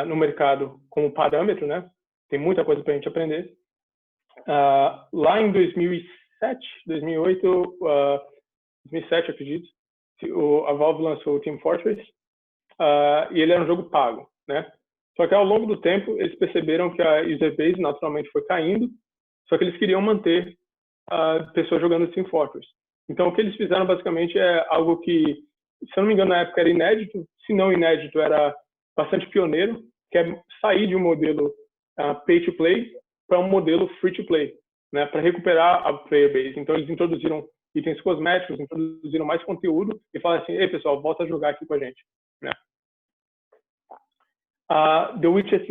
no mercado como parâmetro, né? Tem muita coisa para a gente aprender. Lá em 2007, 2008, 2007, acredito, a Valve lançou o Team Fortress, e ele era um jogo pago, né? Só que ao longo do tempo eles perceberam que a user base naturalmente foi caindo, só que eles queriam manter pessoas jogando Team Fortress. Então o que eles fizeram basicamente é algo que, se eu não me engano, na época era inédito, se não inédito, era bastante pioneiro, que é sair de um modelo pay to play para um modelo free to play, né, para recuperar a player base. Então eles introduziram itens cosméticos, introduziram mais conteúdo e falaram assim: ei pessoal, volta a jogar aqui com a gente, né? The Witcher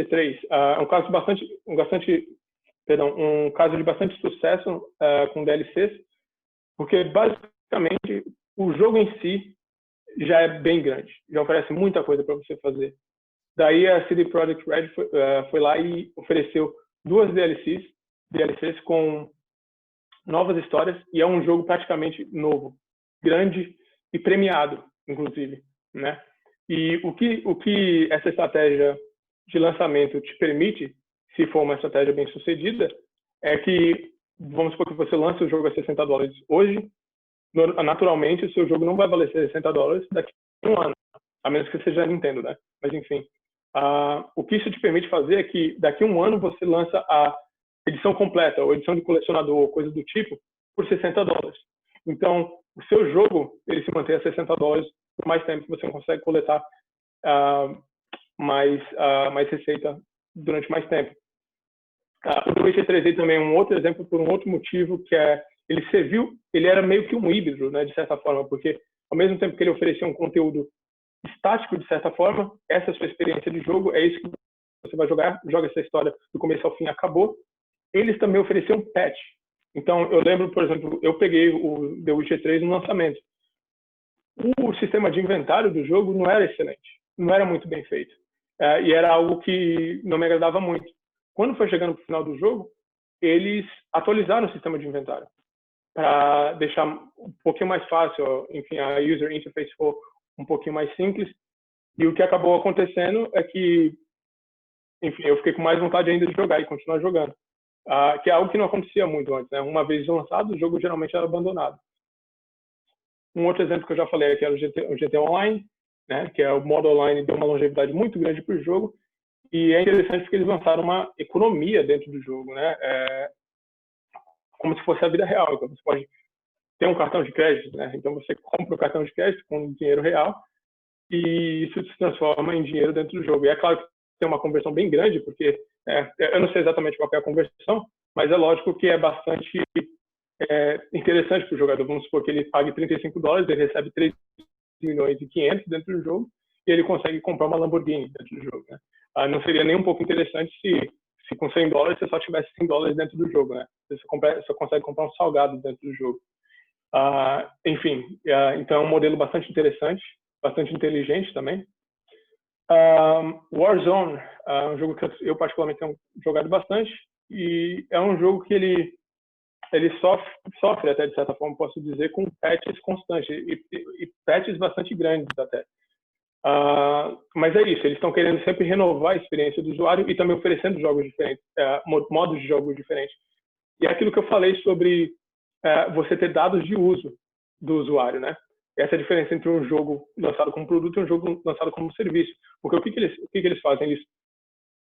3, é um caso um caso de bastante sucesso com DLCs, porque basicamente o jogo em si já é bem grande, já oferece muita coisa para você fazer. Daí a CD Projekt Red foi lá e ofereceu 2 DLCs com novas histórias, e é um jogo praticamente novo, grande e premiado, inclusive, né? E o que essa estratégia de lançamento te permite, se for uma estratégia bem sucedida, é que, vamos supor que você lança o jogo a $60 hoje, naturalmente o seu jogo não vai valer $60 daqui a um ano, a menos que seja Nintendo, né? Mas enfim, o que isso te permite fazer é que daqui a um ano você lança a edição completa, ou edição de colecionador, ou coisa do tipo, por $60. Então, o seu jogo, ele se mantém a $60 por mais tempo, você consegue coletar mais receita durante mais tempo. O The Witcher 3 também é um outro exemplo por um outro motivo, que é ele era meio que um híbrido, né, de certa forma, porque ao mesmo tempo que ele oferecia um conteúdo estático, de certa forma, essa é a sua experiência de jogo, é isso que você vai jogar, joga essa história do começo ao fim, acabou. Eles também ofereciam patch. Então, eu lembro, por exemplo, eu peguei o The Witcher 3 no lançamento. O sistema de inventário do jogo não era excelente, não era muito bem feito. E era algo que não me agradava muito. Quando foi chegando para o final do jogo, eles atualizaram o sistema de inventário para deixar um pouquinho mais fácil, enfim, a user interface ficou um pouquinho mais simples. E o que acabou acontecendo é que, enfim, eu fiquei com mais vontade ainda de jogar e continuar jogando. Que é algo que não acontecia muito antes, né? Uma vez lançado, o jogo geralmente era abandonado. Um outro exemplo que eu já falei aqui era o GTA Online, né? Que é o modo online, deu uma longevidade muito grande para o jogo, e é interessante porque eles lançaram uma economia dentro do jogo, né? Como se fosse a vida real. Então você pode ter um cartão de crédito, né? Então você compra o cartão de crédito com dinheiro real e isso se transforma em dinheiro dentro do jogo. E é claro que tem uma conversão bem grande, porque eu não sei exatamente qual é a conversão, mas é lógico que é bastante interessante para o jogador. Vamos supor que ele pague $35, ele recebe 3.500.000 dentro do jogo e ele consegue comprar uma Lamborghini dentro do jogo, né? Não seria nem um pouco interessante se com $100 você só tivesse $100 dentro do jogo, né? Você só consegue comprar um salgado dentro do jogo. Enfim, então é um modelo bastante interessante, bastante inteligente também. Warzone, um jogo que eu particularmente tenho jogado bastante, e é um jogo que ele sofre até, de certa forma, posso dizer, com patches constantes, e patches bastante grandes até. Mas é isso, eles estão querendo sempre renovar a experiência do usuário e também oferecendo jogos diferentes, modos de jogos diferentes. E é aquilo que eu falei sobre você ter dados de uso do usuário, né? Essa é a diferença entre um jogo lançado como produto e um jogo lançado como serviço. Porque o que eles fazem? Eles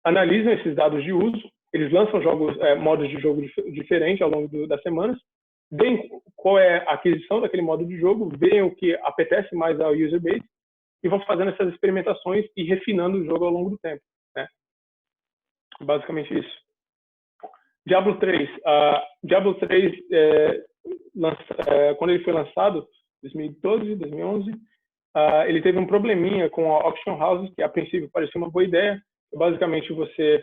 analisam esses dados de uso, eles lançam modos de jogo diferentes ao longo das semanas, veem qual é a aquisição daquele modo de jogo, veem o que apetece mais ao user base e vão fazendo essas experimentações e refinando o jogo ao longo do tempo, né? Basicamente isso. Diablo 3. Diablo 3, quando ele foi lançado, 2012, 2011, ele teve um probleminha com a Auction House, que a princípio parecia uma boa ideia. Basicamente, você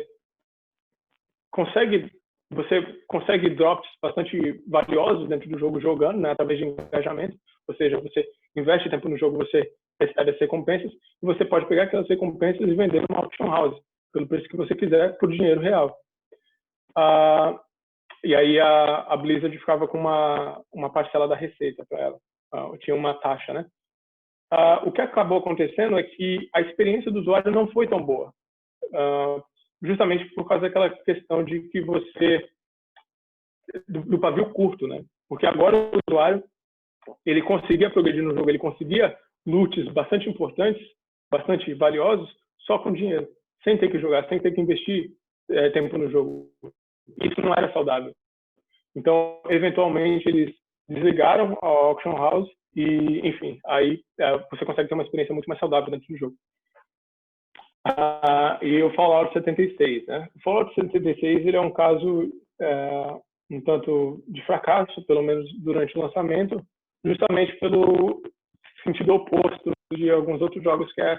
consegue drops bastante valiosos dentro do jogo jogando, né, através de engajamento. Ou seja, você investe tempo no jogo, você recebe as recompensas, e você pode pegar aquelas recompensas e vender numa Auction House, pelo preço que você quiser, por dinheiro real. E aí a Blizzard ficava com uma parcela da receita para ela. Tinha uma taxa, né? o que acabou acontecendo é que a experiência do usuário não foi tão boa, justamente por causa daquela questão de que do pavio curto, né? Porque agora o usuário ele conseguia progredir no jogo, ele conseguia loots bastante importantes, bastante valiosos, só com dinheiro, sem ter que jogar, sem ter que investir tempo no jogo. Isso não era saudável. Então, eventualmente, eles desligaram a Auction House e, enfim, aí você consegue ter uma experiência muito mais saudável dentro do jogo. E o Fallout 76, né? O Fallout 76 ele é um caso um tanto de fracasso, pelo menos durante o lançamento, justamente pelo sentido oposto de alguns outros jogos, que é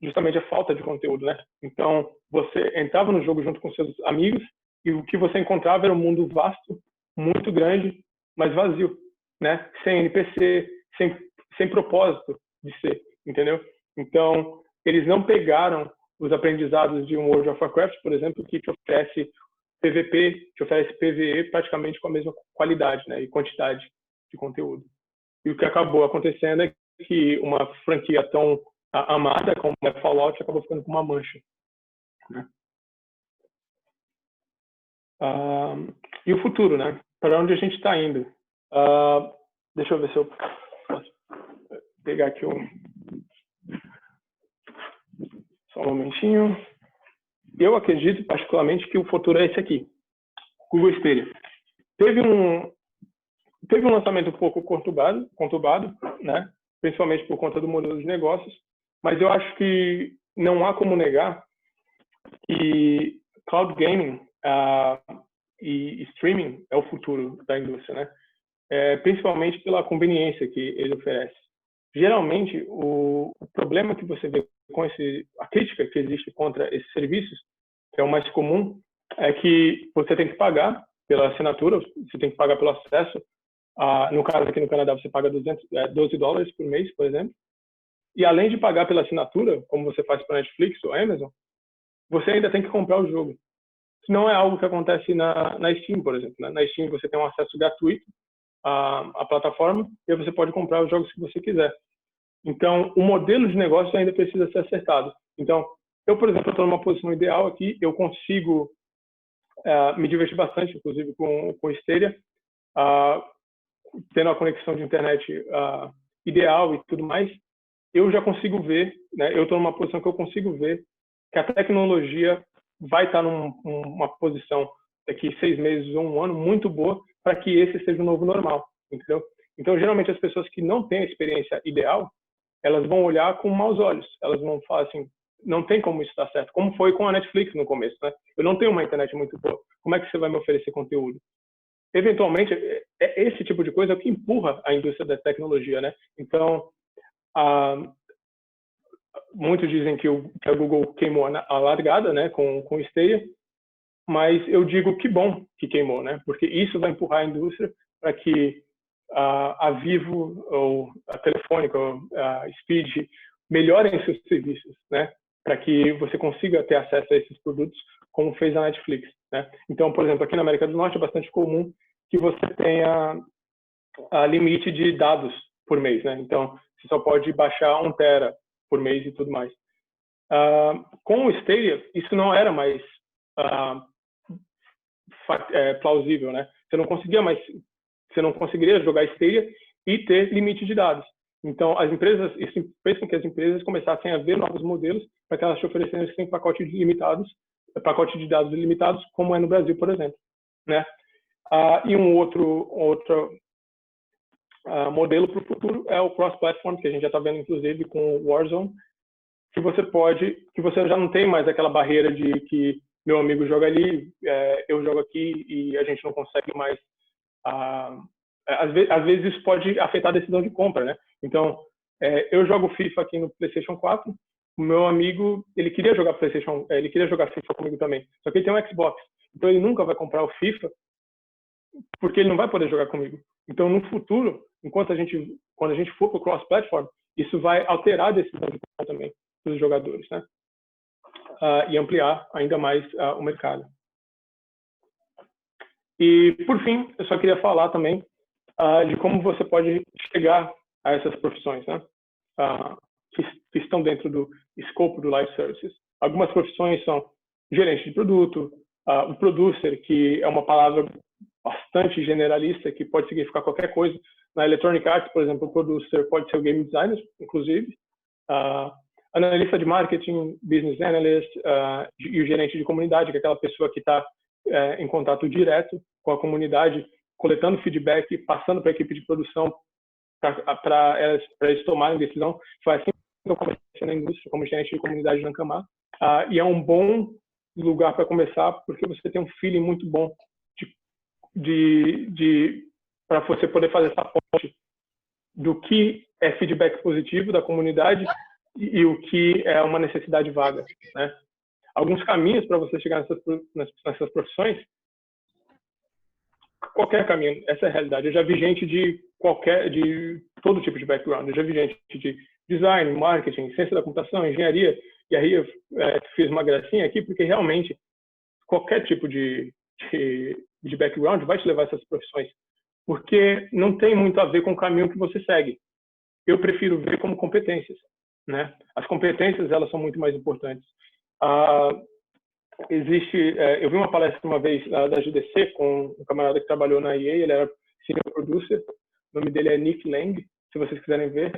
justamente a falta de conteúdo, né? Então, você entrava no jogo junto com seus amigos e o que você encontrava era um mundo vasto, muito grande, mas vazio, né? Sem NPC, sem propósito de ser, entendeu? Então, eles não pegaram os aprendizados de um World of Warcraft, por exemplo, que te oferece PVP, te oferece PVE praticamente com a mesma qualidade, né? E quantidade de conteúdo. E o que acabou acontecendo é que uma franquia tão amada como é Fallout acabou ficando com uma mancha, né? E o futuro, né? Para onde a gente está indo? Deixa eu ver se eu posso pegar aqui só um momentinho. Eu acredito particularmente que o futuro é esse aqui, Google Stadia. Teve um lançamento um pouco conturbado, né? Principalmente por conta do modelo de negócios, mas eu acho que não há como negar que cloud gaming e streaming é o futuro da indústria, né? Principalmente pela conveniência que ele oferece. Geralmente, o problema que você vê com a crítica que existe contra esses serviços, que é o mais comum, é que você tem que pagar pela assinatura, você tem que pagar pelo acesso. No caso aqui no Canadá, você paga $12 por mês, por exemplo. E além de pagar pela assinatura, como você faz para Netflix ou Amazon, você ainda tem que comprar o jogo. Isso não é algo que acontece na Steam, por exemplo, né? Na Steam você tem um acesso gratuito à plataforma e aí você pode comprar os jogos que você quiser. Então, o modelo de negócio ainda precisa ser acertado. Então, eu, por exemplo, estou numa posição ideal aqui, eu consigo me divertir bastante, inclusive com o Stadia, tendo a conexão de internet ideal e tudo mais. Eu já consigo ver, né? Eu estou numa posição que eu consigo ver que a tecnologia vai estar numa posição daqui 6 meses ou 1 ano muito boa para que esse seja o novo normal, entendeu? Então, geralmente, as pessoas que não têm a experiência ideal, elas vão olhar com maus olhos. Elas vão falar assim, não tem como isso dar certo. Como foi com a Netflix no começo, né? Eu não tenho uma internet muito boa. Como é que você vai me oferecer conteúdo? Eventualmente, esse tipo de coisa é o que empurra a indústria da tecnologia, né? Então, muitos dizem que a Google queimou a largada, né, com o Stadia, mas eu digo que bom que queimou, né? Porque isso vai empurrar a indústria para que a Vivo ou a Telefônica ou a Speed melhorem seus serviços, né? Para que você consiga ter acesso a esses produtos, como fez a Netflix, né? Então, por exemplo, aqui na América do Norte é bastante comum que você tenha limite de dados por mês, né? Então, você só pode baixar 1 tera por mês e tudo mais. Com o Stadia, isso não era mais plausível, né? Você não conseguiria jogar Stadia e ter limite de dados. Então, isso fez com que as empresas começassem a ver novos modelos para que elas te oferecessem pacotes de dados ilimitados, como é no Brasil, por exemplo, né? E um outro modelo para o futuro é o cross-platform, que a gente já está vendo, inclusive, com o Warzone, que você já não tem mais aquela barreira de que meu amigo joga ali, eu jogo aqui e a gente não consegue mais. Às vezes isso pode afetar a decisão de compra, né? Então, eu jogo FIFA aqui no PlayStation 4, o meu amigo, ele queria jogar FIFA comigo também, só que ele tem um Xbox, então ele nunca vai comprar o FIFA porque ele não vai poder jogar comigo. Então, no futuro, quando a gente for para o cross-platform, isso vai alterar a decisão de compra também dos jogadores, né? E ampliar ainda mais o mercado. E, por fim, eu só queria falar também de como você pode chegar a essas profissões, né? que estão dentro do escopo do Live Services. Algumas profissões são gerente de produto, o producer, que é uma palavra bastante generalista, que pode significar qualquer coisa. Na Electronic Arts, por exemplo, o producer pode ser o game designer, inclusive. Analista de marketing, business analyst, e o gerente de comunidade, que é aquela pessoa que está em contato direto com a comunidade, coletando feedback, passando para a equipe de produção para eles tomarem decisão. Foi assim que eu comecei na indústria, como gerente de comunidade na Ancamar. E é um bom lugar para começar, porque você tem um feeling muito bom para você poder fazer essa ponte do que é feedback positivo da comunidade e o que é uma necessidade vaga, né? Alguns caminhos para você chegar nessas profissões, qualquer caminho, essa é a realidade. Eu já vi gente de todo tipo de background. Eu já vi gente de design, marketing, ciência da computação, engenharia, e aí eu fiz uma gracinha aqui, porque realmente qualquer tipo de background vai te levar a essas profissões, porque não tem muito a ver com o caminho que você segue. Eu prefiro ver como competências, né? As competências, elas são muito mais importantes. Eu vi uma palestra uma vez da GDC com um camarada que trabalhou na EA, ele era senior producer, o nome dele é Nick Lang, se vocês quiserem ver,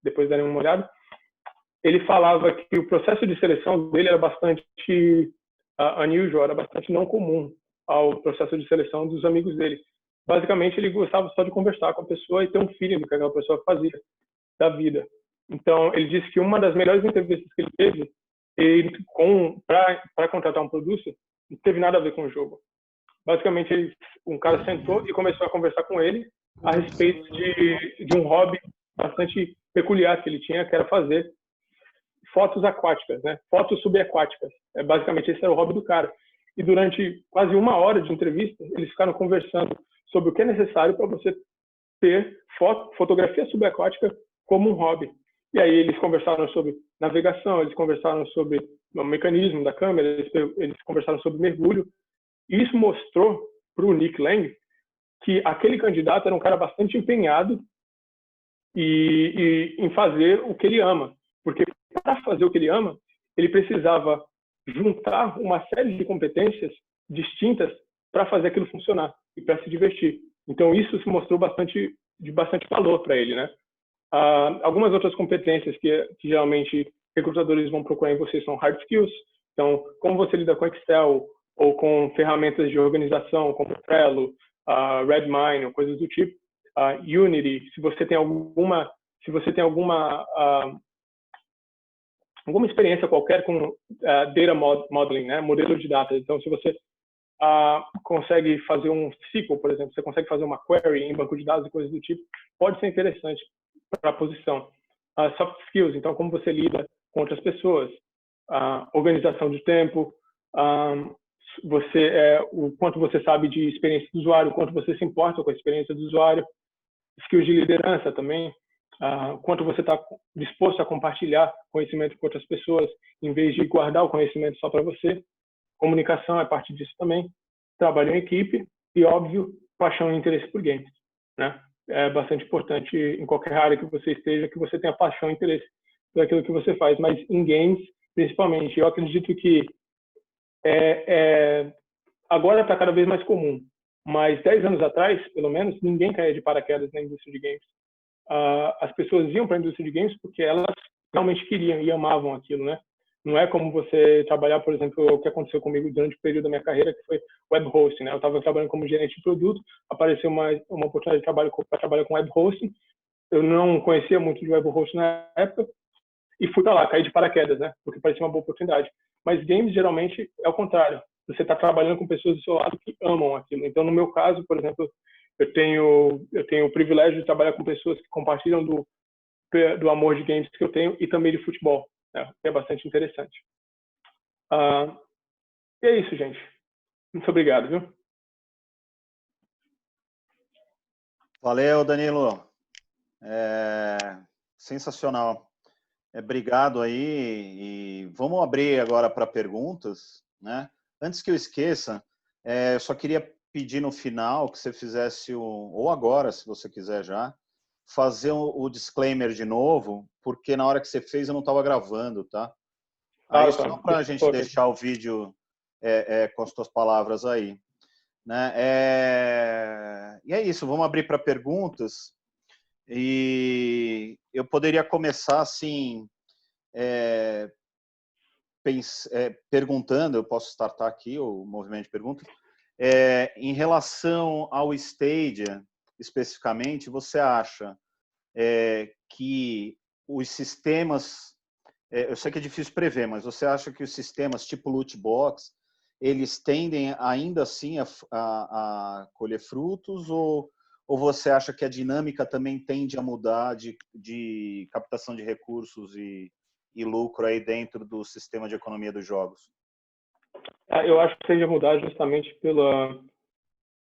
depois darem uma olhada. Ele falava que o processo de seleção dele era bastante unusual, era bastante não comum ao processo de seleção dos amigos dele. Basicamente, ele gostava só de conversar com a pessoa e ter um feeling do que aquela pessoa fazia da vida. Então, ele disse que uma das melhores entrevistas que ele teve para contratar um producer não teve nada a ver com o jogo. Basicamente, um cara sentou e começou a conversar com ele a respeito de um hobby bastante peculiar que ele tinha, que era fazer fotos aquáticas, né? Fotos subaquáticas. Basicamente, esse era o hobby do cara. E durante quase 1 hora de entrevista, eles ficaram conversando sobre o que é necessário para você ter fotografia subaquática como um hobby. E aí eles conversaram sobre navegação, eles conversaram sobre o mecanismo da câmera, eles conversaram sobre mergulho. E isso mostrou para o Nick Lang que aquele candidato era um cara bastante empenhado em fazer o que ele ama. Porque para fazer o que ele ama, ele precisava juntar uma série de competências distintas para fazer aquilo funcionar e para se divertir. Então isso se mostrou de bastante valor para ele, né? Algumas outras competências que geralmente recrutadores vão procurar em você são hard skills. Então, como você lida com Excel ou com ferramentas de organização como Trello, Redmine, ou coisas do tipo. Unity, se você tem alguma experiência qualquer com data modeling, né, modelo de dados. Então, se você consegue fazer um SQL, por exemplo, você consegue fazer uma query em banco de dados e coisas do tipo, pode ser interessante para a posição. Soft skills, então como você lida com outras pessoas, organização de tempo, o quanto você sabe de experiência do usuário, o quanto você se importa com a experiência do usuário, skills de liderança também, quanto você está disposto a compartilhar conhecimento com outras pessoas, em vez de guardar o conhecimento só para você. Comunicação é parte disso também, trabalho em equipe e, óbvio, paixão e interesse por games, né? É bastante importante em qualquer área que você esteja, que você tenha paixão e interesse por aquilo que você faz, mas em games, principalmente. Eu acredito que agora está cada vez mais comum, mas 10 anos atrás, pelo menos, ninguém caía de paraquedas na indústria de games. As pessoas iam para a indústria de games porque elas realmente queriam e amavam aquilo, né? Não é como você trabalhar, por exemplo, o que aconteceu comigo durante o período da minha carreira, que foi web hosting, né? Eu estava trabalhando como gerente de produto, apareceu uma oportunidade de trabalho para trabalhar com web hosting. Eu não conhecia muito de web hosting na época e fui para lá, caí de paraquedas, né? Porque parecia uma boa oportunidade. Mas games, geralmente, é o contrário. Você está trabalhando com pessoas do seu lado que amam aquilo. Então, no meu caso, por exemplo, eu tenho o privilégio de trabalhar com pessoas que compartilham do amor de games que eu tenho e também de futebol. É bastante interessante. E é isso, gente. Muito obrigado, viu? Valeu, Danilo. Sensacional. Obrigado aí. E vamos abrir agora para perguntas, né? Antes que eu esqueça, eu só queria pedir no final que você fizesse ou agora, se você quiser já, fazer o disclaimer de novo, porque na hora que você fez eu não estava gravando, tá? Aí só para a gente deixar o vídeo com as tuas palavras aí. Né? E é isso, vamos abrir para perguntas. E eu poderia começar assim, perguntando, eu posso startar aqui o movimento de perguntas, em relação ao Stadia, especificamente, você acha que os sistemas, eu sei que é difícil prever, mas você acha que os sistemas tipo loot box, eles tendem ainda assim a colher frutos, ou você acha que a dinâmica também tende a mudar de captação de recursos e lucro aí dentro do sistema de economia dos jogos? Eu acho que tende a mudar justamente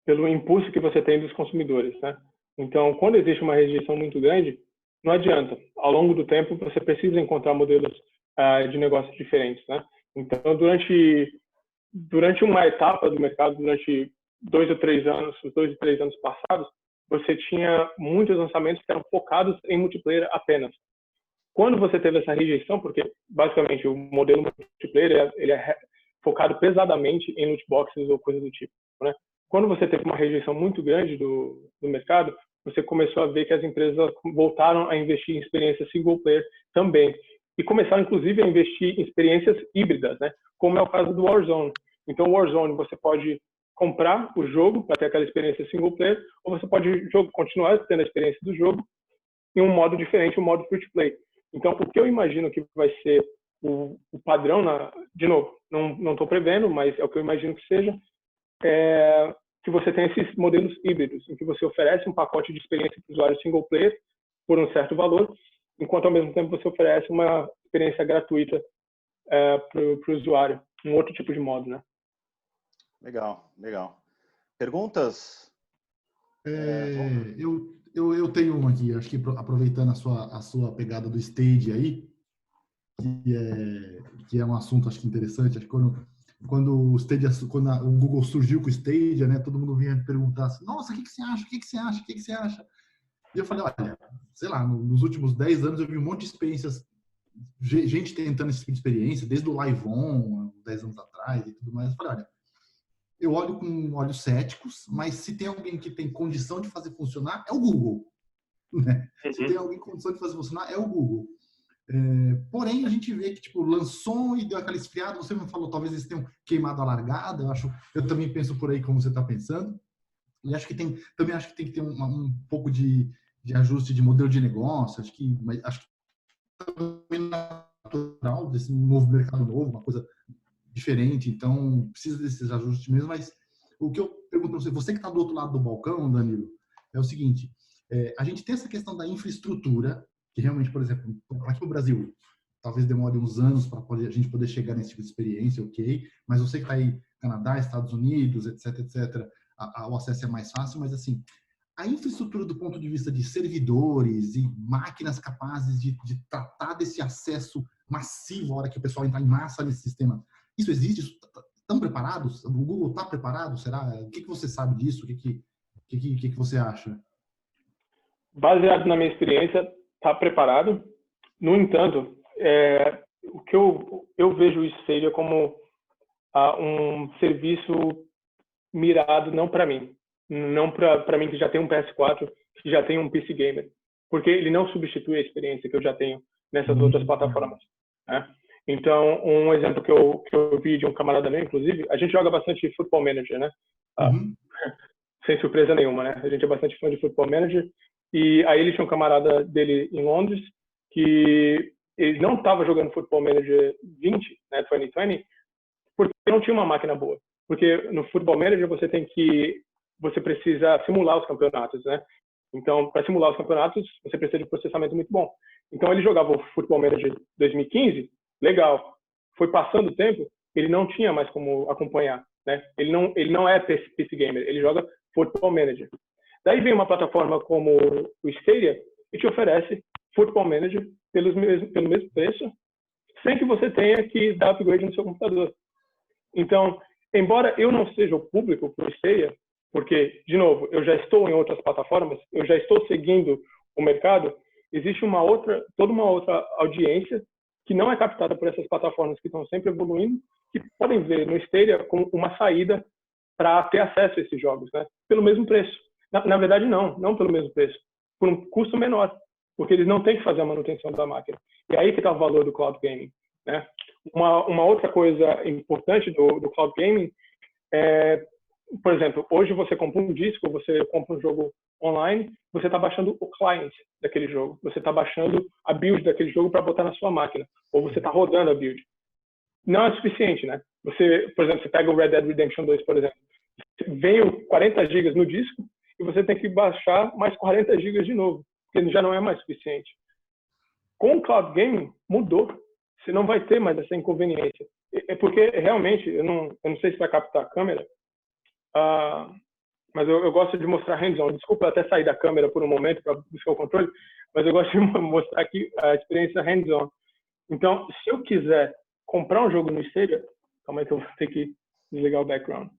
pelo impulso que você tem dos consumidores, né? Então, quando existe uma rejeição muito grande, não adianta. Ao longo do tempo, você precisa encontrar modelos de negócios diferentes, né? Então, durante uma etapa do mercado, durante 2 ou 3 anos, os 2 ou 3 anos passados, você tinha muitos lançamentos que eram focados em multiplayer apenas. Quando você teve essa rejeição, porque basicamente o modelo multiplayer ele é focado pesadamente em loot boxes ou coisa do tipo, né? Quando você teve uma rejeição muito grande do mercado, você começou a ver que as empresas voltaram a investir em experiências single player também. E começaram, inclusive, a investir em experiências híbridas, né? Como é o caso do Warzone. Então, o Warzone, você pode comprar o jogo para ter aquela experiência single player, ou você pode continuar tendo a experiência do jogo em um modo diferente, um modo free to play. Então, o que eu imagino que vai ser o padrão, de novo, não estou prevendo, mas é o que eu imagino que seja, que você tem esses modelos híbridos, em que você oferece um pacote de experiência para o usuário single player por um certo valor, enquanto ao mesmo tempo você oferece uma experiência gratuita para o usuário, um outro tipo de modo, né? Legal. Perguntas? Eu tenho uma aqui, acho que aproveitando a sua pegada do stage aí, que é um assunto acho que interessante, acho que quando o Google surgiu com o Stadia, né, todo mundo vinha perguntar assim, nossa, o que você acha? O que você acha? O que você acha? E eu falei, olha, sei lá, nos últimos 10 anos eu vi um monte de experiências, gente tentando esse tipo de experiência, desde o Live On, 10 anos atrás e tudo mais. Eu falei, olha, eu olho com olhos céticos, mas se tem alguém que tem condição de fazer funcionar, é o Google. Né? Uhum. Se tem alguém com condição de fazer funcionar, é o Google. Porém, a gente vê que tipo, lançou e deu aquela esfriada. Você me falou, talvez eles tenham queimado a largada. Eu também penso por aí como você está pensando. E acho que também acho que tem que ter um pouco de ajuste de modelo de negócio. Acho que também natural desse novo mercado novo, uma coisa diferente. Então, precisa desses ajustes mesmo. Mas o que eu pergunto para você que está do outro lado do balcão, Danilo, é o seguinte: a gente tem essa questão da infraestrutura, que realmente, por exemplo, aqui no Brasil, talvez demore uns anos para a gente poder chegar nesse tipo de experiência, ok? Mas você que está aí, Canadá, Estados Unidos, etc, etc, o acesso é mais fácil, mas assim, a infraestrutura do ponto de vista de servidores e máquinas capazes de tratar desse acesso massivo, a hora que o pessoal entrar em massa nesse sistema, isso existe? Estão preparados? O Google está preparado? Será? O que você sabe disso? O que você acha? Baseado na minha experiência, está preparado. No entanto, o que eu vejo isso seria como um serviço mirado não para mim, não para mim que já tem um PS4, que já tem um PC Gamer, porque ele não substitui a experiência que eu já tenho nessas outras plataformas. Né? Então, um exemplo que eu vi de um camarada meu, inclusive, a gente joga bastante Football Manager, né? Sem surpresa nenhuma, né? A gente é bastante fã de Football Manager. E aí ele tinha um camarada dele em Londres que ele não estava jogando Football Manager 20, né, 2020, porque não tinha uma máquina boa. Porque no Football Manager você precisa simular os campeonatos, né? Então, para simular os campeonatos, você precisa de processamento muito bom. Então, ele jogava o Football Manager 2015, legal. Foi passando o tempo, ele não tinha mais como acompanhar, né? Ele não é PC Gamer, ele joga Football Manager. Daí vem uma plataforma como o Stadia e te oferece Football Manager pelo mesmo preço, sem que você tenha que dar upgrade no seu computador. Então, embora eu não seja o público para o Stadia, porque, de novo, eu já estou em outras plataformas, eu já estou seguindo o mercado, existe toda uma outra audiência que não é captada por essas plataformas que estão sempre evoluindo, que podem ver no Stadia como uma saída para ter acesso a esses jogos, né? Pelo mesmo preço. Na verdade, não pelo mesmo preço, por um custo menor, porque eles não têm que fazer a manutenção da máquina. E aí que está o valor do cloud gaming, né? Uma outra coisa importante do cloud gaming é, por exemplo, hoje você compra um disco, você compra um jogo online, você está baixando o client daquele jogo, você está baixando a build daquele jogo para botar na sua máquina, ou você está rodando a build. Não é suficiente, né? Você, por exemplo, você pega o Red Dead Redemption 2, por exemplo, vem 40 GB no disco e você tem que baixar mais 40 GB de novo, porque já não é mais suficiente. Com o cloud gaming, mudou. Você não vai ter mais essa inconveniência. É porque, realmente, eu não sei se vai captar a câmera, mas eu gosto de mostrar hands-on. Desculpa até sair da câmera por um momento para buscar o controle, mas eu gosto de mostrar aqui a experiência hands-on. Então, se eu quiser comprar um jogo no Stadia, calma aí que eu vou ter que desligar o background.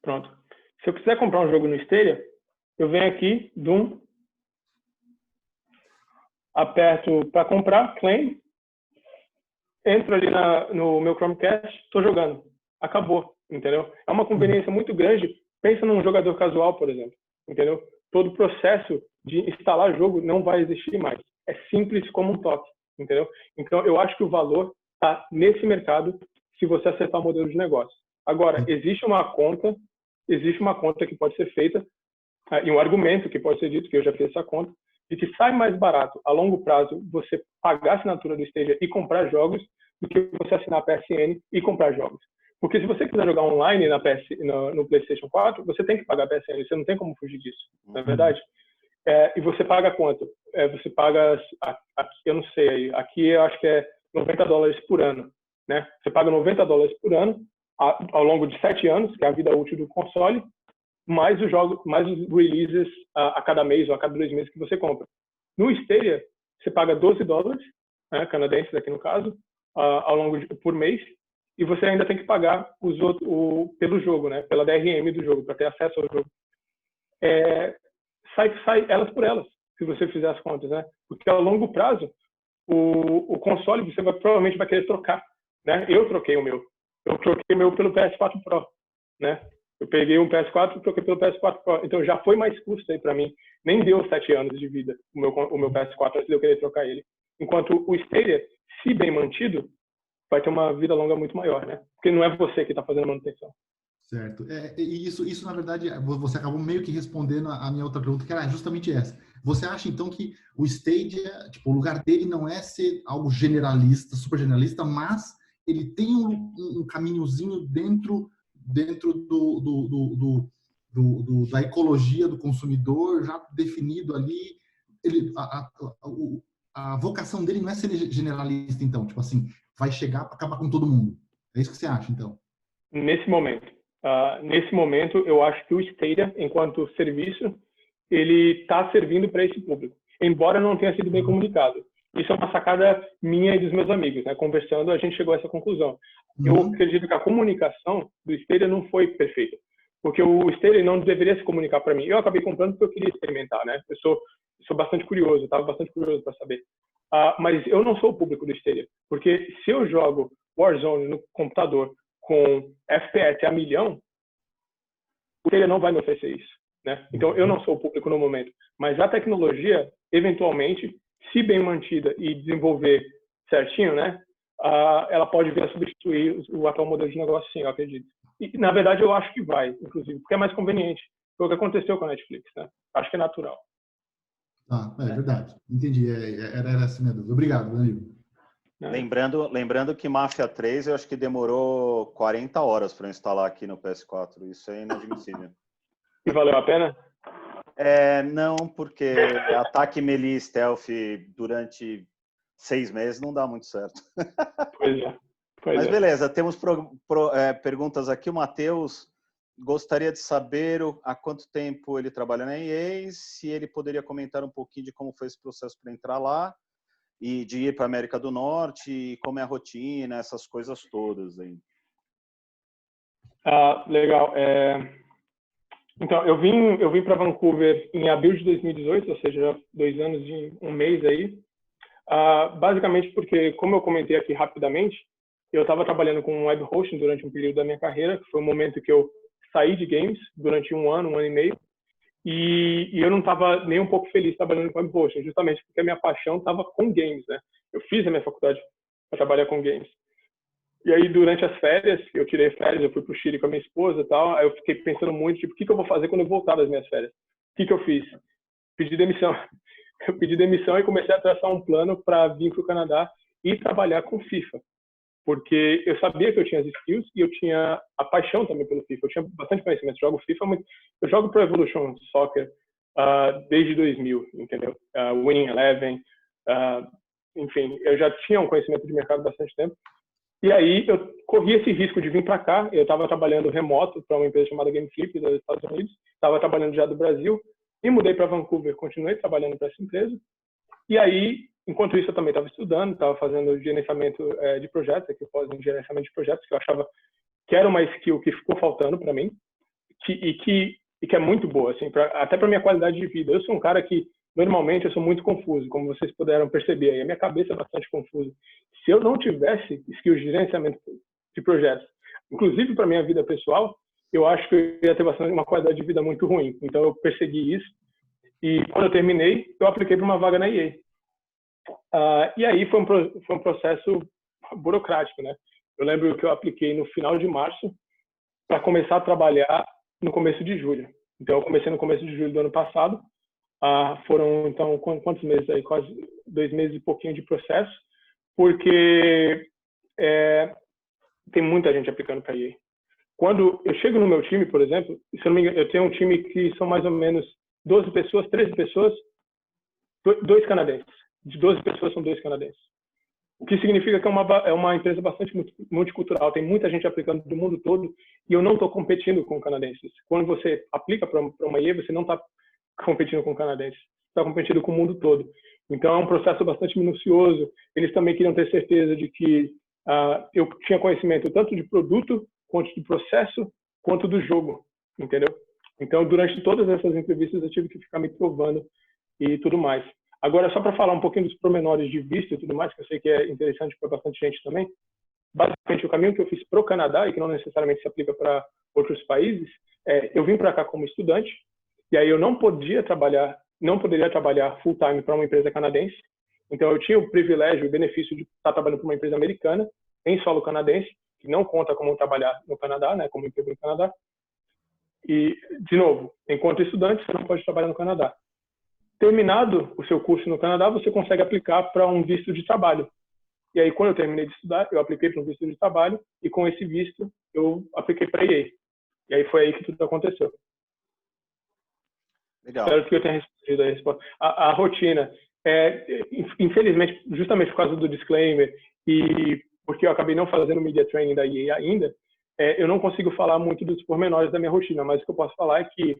Pronto. Se eu quiser comprar um jogo no Stadia, eu venho aqui, aperto para comprar, claim, entro ali no meu Chromecast, estou jogando. Acabou, entendeu? É uma conveniência muito grande. Pensa num jogador casual, por exemplo, entendeu? Todo o processo de instalar jogo não vai existir mais. É simples como um toque, entendeu? Então, eu acho que o valor está nesse mercado se você acertar o modelo de negócio. Agora, existe uma conta que pode ser feita e um argumento que pode ser dito, que eu já fiz essa conta, de que sai mais barato a longo prazo você pagar a assinatura do Stadia e comprar jogos do que você assinar a PSN e comprar jogos. Porque se você quiser jogar online no PlayStation 4, você tem que pagar a PSN, você não tem como fugir disso, não é verdade? E você paga quanto? Você paga, aqui, eu não sei, aqui eu acho que é $90 por ano, né? Você paga $90 por ano ao longo de 7 anos, que é a vida útil do console, mais os jogos, mais os releases a cada mês ou a cada 2 meses que você compra. No Stadia, você paga $12, né, canadenses aqui no caso, por mês, e você ainda tem que pagar pelo jogo, né, pela DRM do jogo, para ter acesso ao jogo. Sai elas por elas, se você fizer as contas, né? Porque a longo prazo, o console você provavelmente vai querer trocar, né? Eu troquei o meu pelo PS4 Pro, né? Eu peguei um PS4 e troquei pelo PS4 Pro. Então já foi mais custo aí para mim. Nem deu 7 anos de vida o meu PS4 antes de eu querer trocar ele. Enquanto o Stadia, se bem mantido, vai ter uma vida longa muito maior, né? Porque não é você que está fazendo a manutenção. Certo. Isso, na verdade, você acabou meio que respondendo a minha outra pergunta, que era justamente essa. Você acha, então, que o Stadia, tipo, o lugar dele não é ser algo generalista, super generalista, mas ele tem um caminhozinho dentro da ecologia do consumidor já definido ali. A vocação dele não é ser generalista, então, tipo assim, vai chegar para acabar com todo mundo. É isso que você acha, então? Nesse momento, eu acho que o Stadia, enquanto serviço, ele está servindo para esse público, embora não tenha sido bem comunicado. Isso é uma sacada minha e dos meus amigos, né? Conversando, a gente chegou a essa conclusão. Eu acredito que a comunicação do Stadia não foi perfeita, porque o Stadia não deveria se comunicar para mim. Eu acabei comprando porque eu queria experimentar, né? Eu sou bastante curioso, estava bastante curioso para saber. Mas eu não sou o público do Stadia, porque se eu jogo Warzone no computador com FPS a 1.000.000, o Stadia não vai me oferecer isso, né? Então eu não sou o público no momento, mas a tecnologia, eventualmente, se bem mantida e desenvolver certinho, né, ela pode vir a substituir o atual modelo de negócio, sim, eu acredito. E, na verdade, eu acho que vai, inclusive, porque é mais conveniente. Foi o que aconteceu com a Netflix, né? Acho que é natural. É verdade. Entendi. Era essa a minha dúvida. Obrigado, Danilo. Lembrando que Mafia 3 eu acho que demorou 40 horas para instalar aqui no PS4. Isso é inadmissível. E valeu a pena? Não, porque ataque melee stealth durante 6 meses não dá muito certo. Pois é. Mas beleza, temos perguntas aqui. O Matheus gostaria de saber há quanto tempo ele trabalha na EA, se ele poderia comentar um pouquinho de como foi esse processo para entrar lá e de ir para a América do Norte, e como é a rotina, essas coisas todas aí. Legal. Então, eu vim para Vancouver em abril de 2018, ou seja, já 2 anos e um mês aí. Basicamente porque, como eu comentei aqui rapidamente, eu estava trabalhando com web hosting durante um período da minha carreira, que foi um momento que eu saí de games durante um ano e meio, e eu não estava nem um pouco feliz trabalhando com web hosting, justamente porque a minha paixão estava com games, né? Eu fiz a minha faculdade para trabalhar com games. E aí, durante as férias, eu tirei férias, eu fui para o Chile com a minha esposa e tal, aí eu fiquei pensando muito, tipo, o que eu vou fazer quando eu voltar das minhas férias? O que eu fiz? Pedi demissão. Eu pedi demissão e comecei a traçar um plano para vir para o Canadá e trabalhar com FIFA, porque eu sabia que eu tinha as skills e eu tinha a paixão também pelo FIFA. Eu tinha bastante conhecimento, jogo FIFA, mas eu jogo Pro Evolution Soccer desde 2000, entendeu? Winning Eleven, enfim, eu já tinha um conhecimento de mercado há bastante tempo. E aí eu corri esse risco de vir para cá. Eu estava trabalhando remoto para uma empresa chamada GameFlip dos Estados Unidos, estava trabalhando já do Brasil, e mudei para Vancouver, continuei trabalhando para essa empresa. E aí, enquanto isso, eu também estava estudando, estava fazendo gerenciamento de projetos, aqui pós em gerenciamento de projetos, que eu achava que era uma skill que ficou faltando para mim, e que é muito boa, assim, até para minha qualidade de vida. Eu sou um cara que, normalmente, eu sou muito confuso, como vocês puderam perceber aí. A minha cabeça é bastante confusa. Se eu não tivesse skills de gerenciamento de projetos, inclusive para minha vida pessoal, eu acho que eu ia ter uma qualidade de vida muito ruim. Então, eu persegui isso. E quando eu terminei, eu apliquei para uma vaga na EA. E aí foi um processo burocrático, né? Eu lembro que eu apliquei no final de março para começar a trabalhar no começo de julho. Então, eu comecei no começo de julho do ano passado. Foram, então, quantos meses aí? Quase 2 meses e pouquinho de processo, porque tem muita gente aplicando para EA. Quando eu chego no meu time, por exemplo, se eu não me engano, eu tenho um time que são mais ou menos 12 pessoas, 13 pessoas, 2 canadenses. De 12 pessoas, são 2 canadenses. O que significa que é uma empresa bastante multicultural. Tem muita gente aplicando do mundo todo e eu não estou competindo com canadenses. Quando você aplica para uma EA, você não está competindo com canadenses. Está competindo com o mundo todo. Então, é um processo bastante minucioso. Eles também queriam ter certeza de que eu tinha conhecimento tanto de produto, quanto do processo, quanto do jogo, entendeu? Então, durante todas essas entrevistas, eu tive que ficar me provando e tudo mais. Agora, só para falar um pouquinho dos pormenores de visto e tudo mais, que eu sei que é interessante para bastante gente também, basicamente, o caminho que eu fiz para o Canadá, e que não necessariamente se aplica para outros países, eu vim para cá como estudante, e aí eu não poderia trabalhar full-time para uma empresa canadense. Então, eu tinha o privilégio e o benefício de estar trabalhando para uma empresa americana, em solo canadense, que não conta como trabalhar no Canadá, né, como emprego no Canadá. E, de novo, enquanto estudante, você não pode trabalhar no Canadá. Terminado o seu curso no Canadá, você consegue aplicar para um visto de trabalho. E aí, quando eu terminei de estudar, eu apliquei para um visto de trabalho e, com esse visto, eu apliquei para a EA. E aí foi aí que tudo aconteceu. Legal. Espero que eu tenha respondido a resposta. A rotina, infelizmente, justamente por causa do disclaimer e porque eu acabei não fazendo media training da EA ainda, eu não consigo falar muito dos pormenores da minha rotina, mas o que eu posso falar é que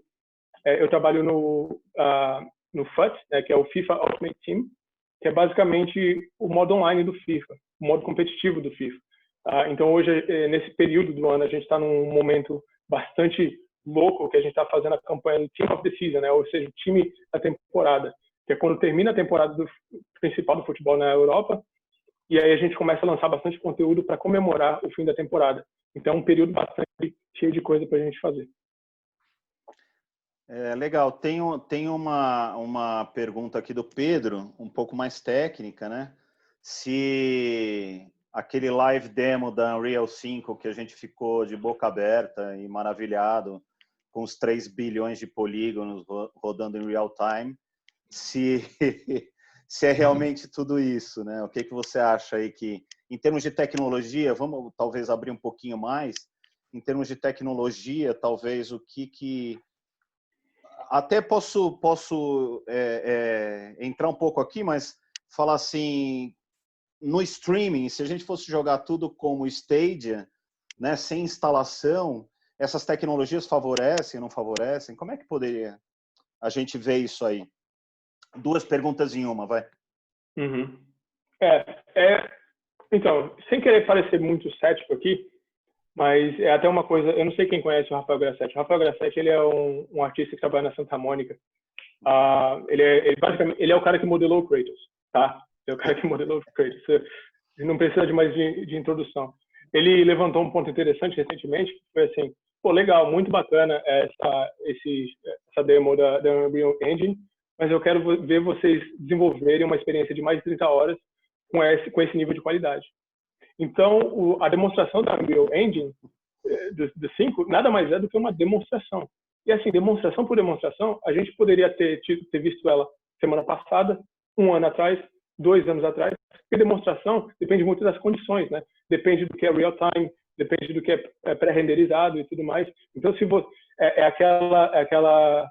eu trabalho no FUT, né, que é o FIFA Ultimate Team, que é basicamente o modo online do FIFA, o modo competitivo do FIFA. Então, hoje, nesse período do ano, a gente está num momento bastante louco, que a gente está fazendo a campanha do Team of the Season, né, ou seja, o time da temporada, que é quando termina a temporada principal do futebol na Europa, e aí a gente começa a lançar bastante conteúdo para comemorar o fim da temporada. Então, é um período bastante cheio de coisa para a gente fazer. Legal. Tem uma pergunta aqui do Pedro, um pouco mais técnica, né? Se aquele live demo da Unreal 5 que a gente ficou de boca aberta e maravilhado com os 3 bilhões de polígonos rodando em real time, se é realmente tudo isso, né? O que você acha aí que, em termos de tecnologia, vamos talvez abrir um pouquinho mais, em termos de tecnologia, talvez o que até posso entrar um pouco aqui, mas falar assim, no streaming, se a gente fosse jogar tudo como Stadia, né, sem instalação, essas tecnologias favorecem, não favorecem? Como é que poderia a gente ver isso aí? 2 perguntas em uma, vai. Uhum. Então, sem querer parecer muito cético aqui, Mas é até uma coisa, eu não sei quem conhece o Rafael Grassetti. O Rafael Grassetti, ele é um artista que trabalha na Santa Mônica. Basicamente, ele é o cara que modelou o Kratos, tá? Ele é o cara que modelou o Kratos. Você não precisa de mais de introdução. Ele levantou um ponto interessante recentemente, que foi assim, pô, legal, muito bacana essa demo da Unreal Engine, mas eu quero ver vocês desenvolverem uma experiência de mais de 30 horas com esse nível de qualidade. Então, a demonstração da Unreal Engine do 5 nada mais é do que uma demonstração. E assim, demonstração por demonstração, a gente poderia ter visto ela semana passada, 1 ano atrás, 2 anos atrás, porque demonstração depende muito das condições, né? Depende do que é real time, depende do que é pré-renderizado e tudo mais. Então, se você, aquela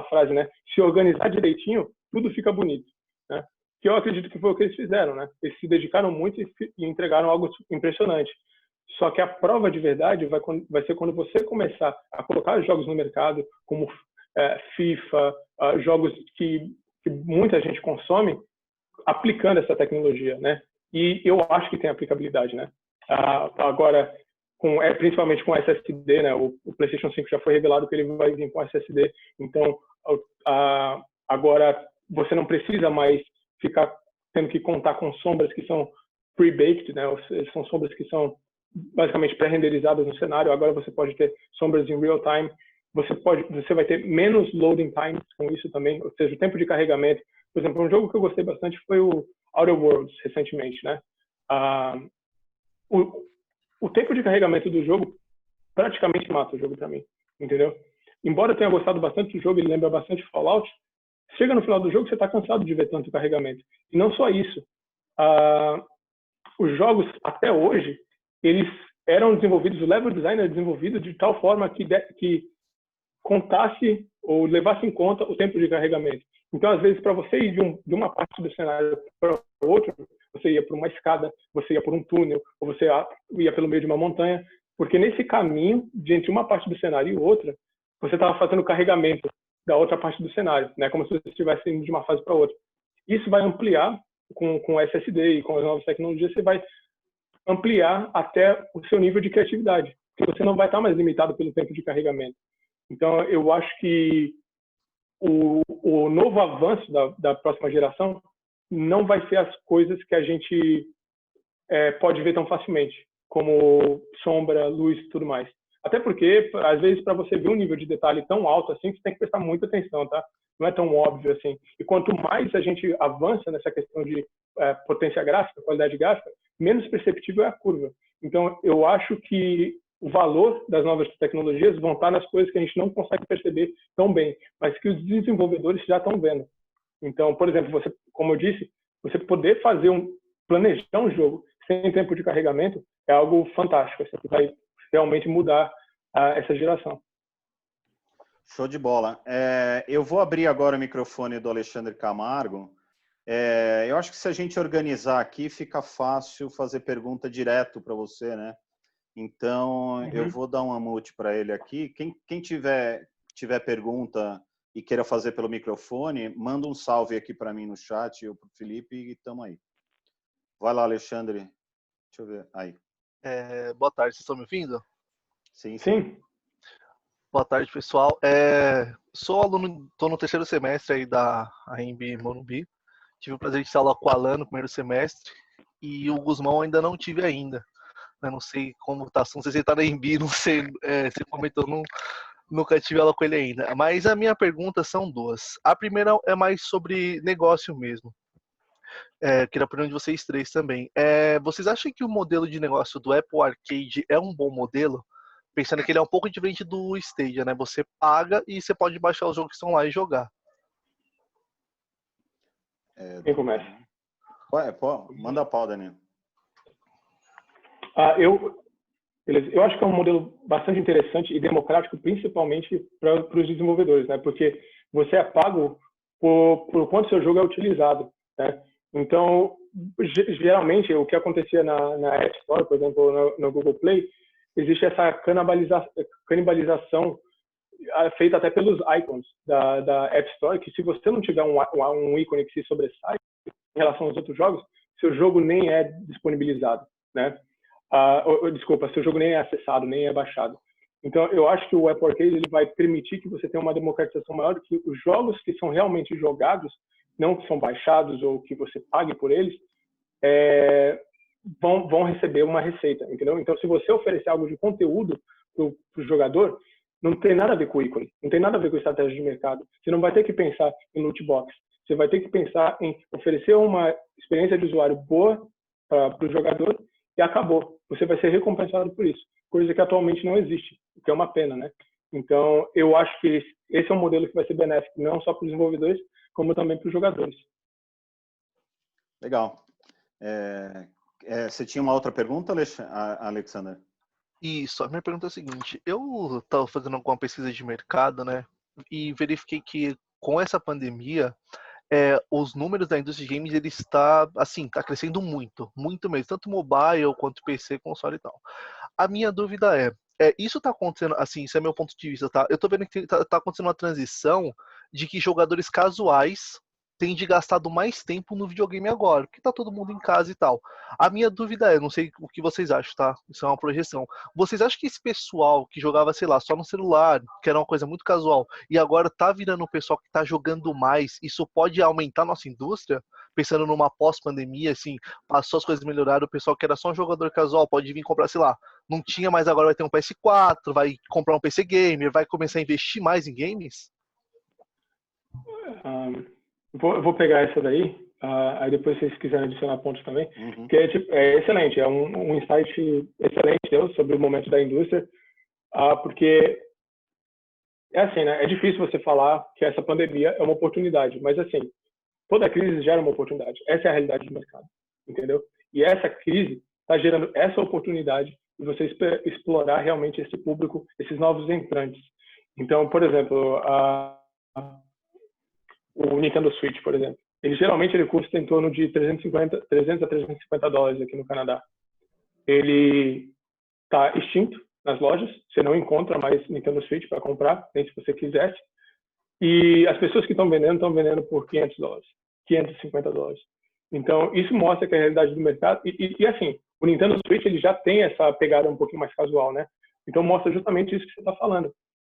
frase, né? Se organizar direitinho, tudo fica bonito, né? Que eu acredito que foi o que eles fizeram, né? Eles se dedicaram muito e entregaram algo impressionante. Só que a prova de verdade vai ser quando você começar a colocar jogos no mercado, como FIFA, jogos que muita gente consome, aplicando essa tecnologia, né? E eu acho que tem aplicabilidade, né? Agora, principalmente com SSD, né? O PlayStation 5 já foi revelado que ele vai vir com SSD, então agora você não precisa mais ficar tendo que contar com sombras que são pre-baked, né? São sombras que são basicamente pré-renderizadas no cenário. Agora você pode ter sombras em real time. Você vai ter menos loading time com isso também, ou seja, o tempo de carregamento. Por exemplo, um jogo que eu gostei bastante foi o Outer Worlds, recentemente, né? O tempo de carregamento do jogo praticamente mata o jogo para mim, entendeu? Embora eu tenha gostado bastante do jogo, ele lembra bastante Fallout, chega no final do jogo, você está cansado de ver tanto carregamento. E não só isso. Os jogos, até hoje, eles eram desenvolvidos, o level design era desenvolvido de tal forma que contasse ou levasse em conta o tempo de carregamento. Então, às vezes, para você ir de uma parte do cenário para outra, você ia por uma escada, você ia por um túnel, ou você ia pelo meio de uma montanha, porque nesse caminho, entre uma parte do cenário e outra, você estava fazendo o carregamento da outra parte do cenário, né? Como se você estivesse indo de uma fase para outra. Isso vai ampliar com SSD e com as novas tecnologias, você vai ampliar até o seu nível de criatividade, porque você não vai estar mais limitado pelo tempo de carregamento. Então, eu acho que o novo avanço da próxima geração não vai ser as coisas que a gente pode ver tão facilmente, como sombra, luz e tudo mais. Até porque, às vezes, para você ver um nível de detalhe tão alto assim, você tem que prestar muita atenção, tá? Não é tão óbvio assim. E quanto mais a gente avança nessa questão de potência gráfica, qualidade gráfica, menos perceptível é a curva. Então, eu acho que o valor das novas tecnologias vão estar nas coisas que a gente não consegue perceber tão bem, mas que os desenvolvedores já estão vendo. Então, por exemplo, você, como eu disse, você poder planejar um jogo sem tempo de carregamento é algo fantástico, assim, que vai realmente mudar essa geração. Show de bola. Eu vou abrir agora o microfone do Alexandre Camargo. Eu acho que se a gente organizar aqui, fica fácil fazer pergunta direto para você, né? Então, eu vou dar um unmute para ele aqui. Quem tiver pergunta e queira fazer pelo microfone, manda um salve aqui para mim no chat, eu para o Felipe, e estamos aí. Vai lá, Alexandre. Deixa eu ver. Aí. Boa tarde, vocês estão me ouvindo? Sim. Boa tarde, pessoal. Sou aluno, estou no 3º semestre aí da AMB Morumbi. Tive o prazer de estar lá com o Alan no 1º semestre e o Guzmão ainda não tive ainda. Eu não sei como tá, não sei se ele tá na AMB, não sei, você comentou, nunca tive aula com ele ainda. Mas a minha pergunta são duas. A primeira é mais sobre negócio mesmo. Queria aprender de vocês três também. Vocês acham que o modelo de negócio do Apple Arcade é um bom modelo? Pensando que ele é um pouco diferente do Stadia, né? Você paga e você pode baixar os jogos que estão lá e jogar. Quem começa? Manda pau, Daniel. Eu acho que é um modelo bastante interessante e democrático, principalmente para os desenvolvedores, né? Porque você é pago por quanto seu jogo é utilizado, né? Então, geralmente, o que acontecia na App Store, por exemplo, no Google Play, existe essa canibalização feita até pelos icons da App Store, que se você não tiver um ícone que se sobressai em relação aos outros jogos, seu jogo nem é disponibilizado, né? Desculpa, seu jogo nem é acessado, nem é baixado. Então, eu acho que o Apple Arcade ele vai permitir que você tenha uma democratização maior, que os jogos que são realmente jogados, não que são baixados ou que você pague por eles, vão receber uma receita, entendeu? Então, se você oferecer algo de conteúdo para o jogador, não tem nada a ver com o ícone, não tem nada a ver com estratégia de mercado. Você não vai ter que pensar em loot box, você vai ter que pensar em oferecer uma experiência de usuário boa para o jogador e acabou. Você vai ser recompensado por isso, coisa que atualmente não existe, o que é uma pena, né? Então, eu acho que esse é um modelo que vai ser benéfico não só para os desenvolvedores, como também para os jogadores. Legal. Você tinha uma outra pergunta, Alexander? Isso, a minha pergunta é a seguinte, eu estava fazendo alguma pesquisa de mercado, né, e verifiquei que com essa pandemia, os números da indústria de games, ele está crescendo muito, muito mesmo, tanto mobile quanto PC, console e tal. A minha dúvida isso está acontecendo, assim, esse é meu ponto de vista, tá? Eu tô vendo que tá acontecendo uma transição de que jogadores casuais têm gastado mais tempo no videogame agora, porque tá todo mundo em casa e tal. A minha dúvida não sei o que vocês acham, tá? Isso é uma projeção. Vocês acham que esse pessoal que jogava, sei lá, só no celular, que era uma coisa muito casual, e agora tá virando o pessoal que tá jogando mais, isso pode aumentar a nossa indústria? Pensando numa pós-pandemia, assim, passou as coisas melhoraram, o pessoal que era só um jogador casual pode vir comprar, sei lá, não tinha mais, agora vai ter um PS4, vai comprar um PC Gamer, vai começar a investir mais em games? Vou pegar essa daí, aí depois se vocês quiserem adicionar pontos também, Uhum. que é excelente, é um insight excelente sobre o momento da indústria, porque é assim, né? É difícil você falar que essa pandemia é uma oportunidade, mas assim, toda crise gera uma oportunidade. Essa é a realidade do mercado, entendeu? E essa crise está gerando essa oportunidade de você explorar realmente esse público, esses novos entrantes. Então, por exemplo, o Nintendo Switch, por exemplo, ele custa em torno de 300 a 350 dólares aqui no Canadá. Ele está extinto nas lojas, você não encontra mais Nintendo Switch para comprar, nem se você quisesse. E as pessoas que estão vendendo por 500 dólares, 550 dólares. Então, isso mostra que a realidade do mercado... E assim, o Nintendo Switch ele já tem essa pegada um pouquinho mais casual, né? Então, mostra justamente isso que você está falando,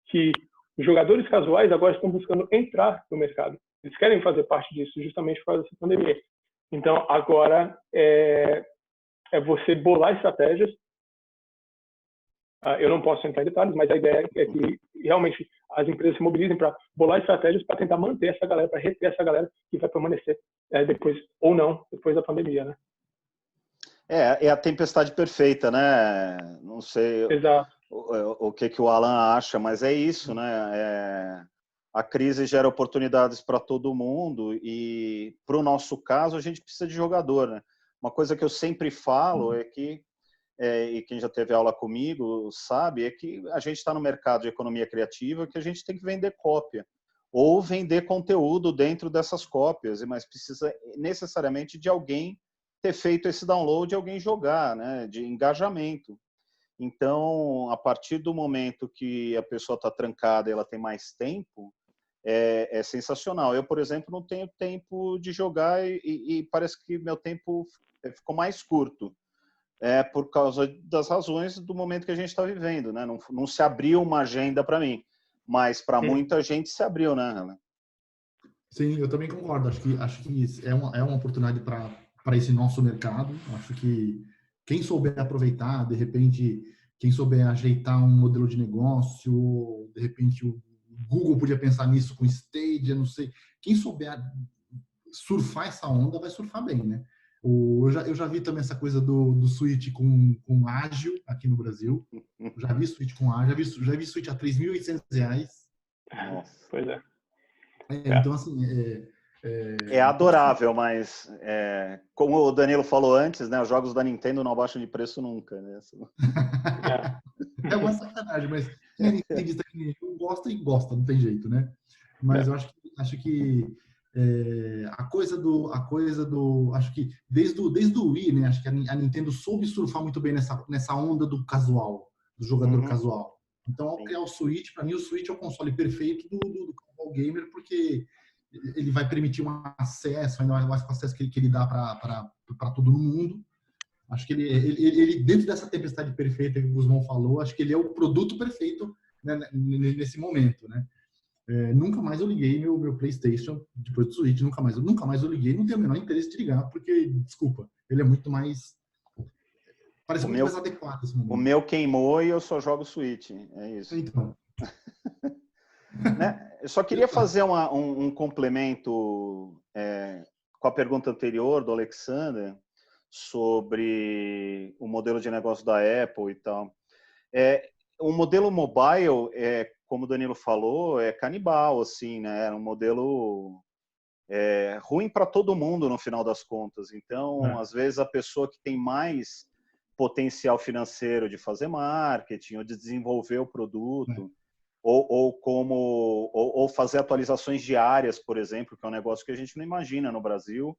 que os jogadores casuais agora estão buscando entrar no mercado. Eles querem fazer parte disso, justamente por causa dessa pandemia. Então, agora é você bolar estratégias. Eu não posso entrar em detalhes, mas a ideia é que realmente as empresas se mobilizem para bolar estratégias para tentar manter essa galera, para reter essa galera que vai permanecer depois, ou não, depois da pandemia, né? É a tempestade perfeita, né? Não sei Exato. o que o Alan acha, mas é isso, né? A crise gera oportunidades para todo mundo e, para o nosso caso, a gente precisa de jogador, né? Uma coisa que eu sempre falo é que, e quem já teve aula comigo sabe, é que a gente está no mercado de economia criativa que a gente tem que vender cópia ou vender conteúdo dentro dessas cópias, mas precisa necessariamente de alguém ter feito esse download e alguém jogar, né? De engajamento. Então, a partir do momento que a pessoa está trancada e ela tem mais tempo, é sensacional. Eu, por exemplo, não tenho tempo de jogar e parece que meu tempo ficou mais curto. Por causa das razões do momento que a gente está vivendo, né? Não se abriu uma agenda para mim, mas para muita gente se abriu, né, Ana? Sim, eu também concordo. Acho que é uma oportunidade para esse nosso mercado. Acho que quem souber aproveitar, de repente, quem souber ajeitar um modelo de negócio, de repente o Google podia pensar nisso com Stadia, não sei. Quem souber surfar essa onda vai surfar bem, né? Eu já vi também essa coisa do Switch com ágil aqui no Brasil. Já vi Switch com ágil, já vi Switch a R$3.800. Nossa. Pois é. Então, assim... É adorável, mas como o Danilo falou antes, né, os jogos da Nintendo não abaixam de preço nunca, né? É uma sacanagem, mas quem é nintendista que nem eu gosta e gosta, não tem jeito, né? Mas eu acho que acho que desde o Wii, né? Acho que a Nintendo soube surfar muito bem nessa onda do casual, do jogador casual. Então, ao criar o Switch, para mim o Switch é o console perfeito do casual gamer, porque ele vai permitir um acesso, ainda mais com o acesso que ele dá para todo mundo. Acho que ele, dentro dessa tempestade perfeita que o Guzmão falou, acho que ele é o produto perfeito, né, nesse momento, né? Nunca mais eu liguei meu PlayStation depois do Switch, nunca mais eu liguei, não tenho o menor interesse de ligar, porque, desculpa, ele é muito mais, parece muito mais adequado nesse momento. O meu queimou e eu só jogo Switch, é isso. Então. Né? Eu só queria fazer um complemento com a pergunta anterior do Alexander sobre o modelo de negócio da Apple e tal. O modelo mobile, como o Danilo falou, é canibal, assim, né? Era um modelo ruim para todo mundo no final das contas. Então, às vezes, a pessoa que tem mais potencial financeiro de fazer marketing ou de desenvolver o produto, ou fazer atualizações diárias, por exemplo, que é um negócio que a gente não imagina no Brasil,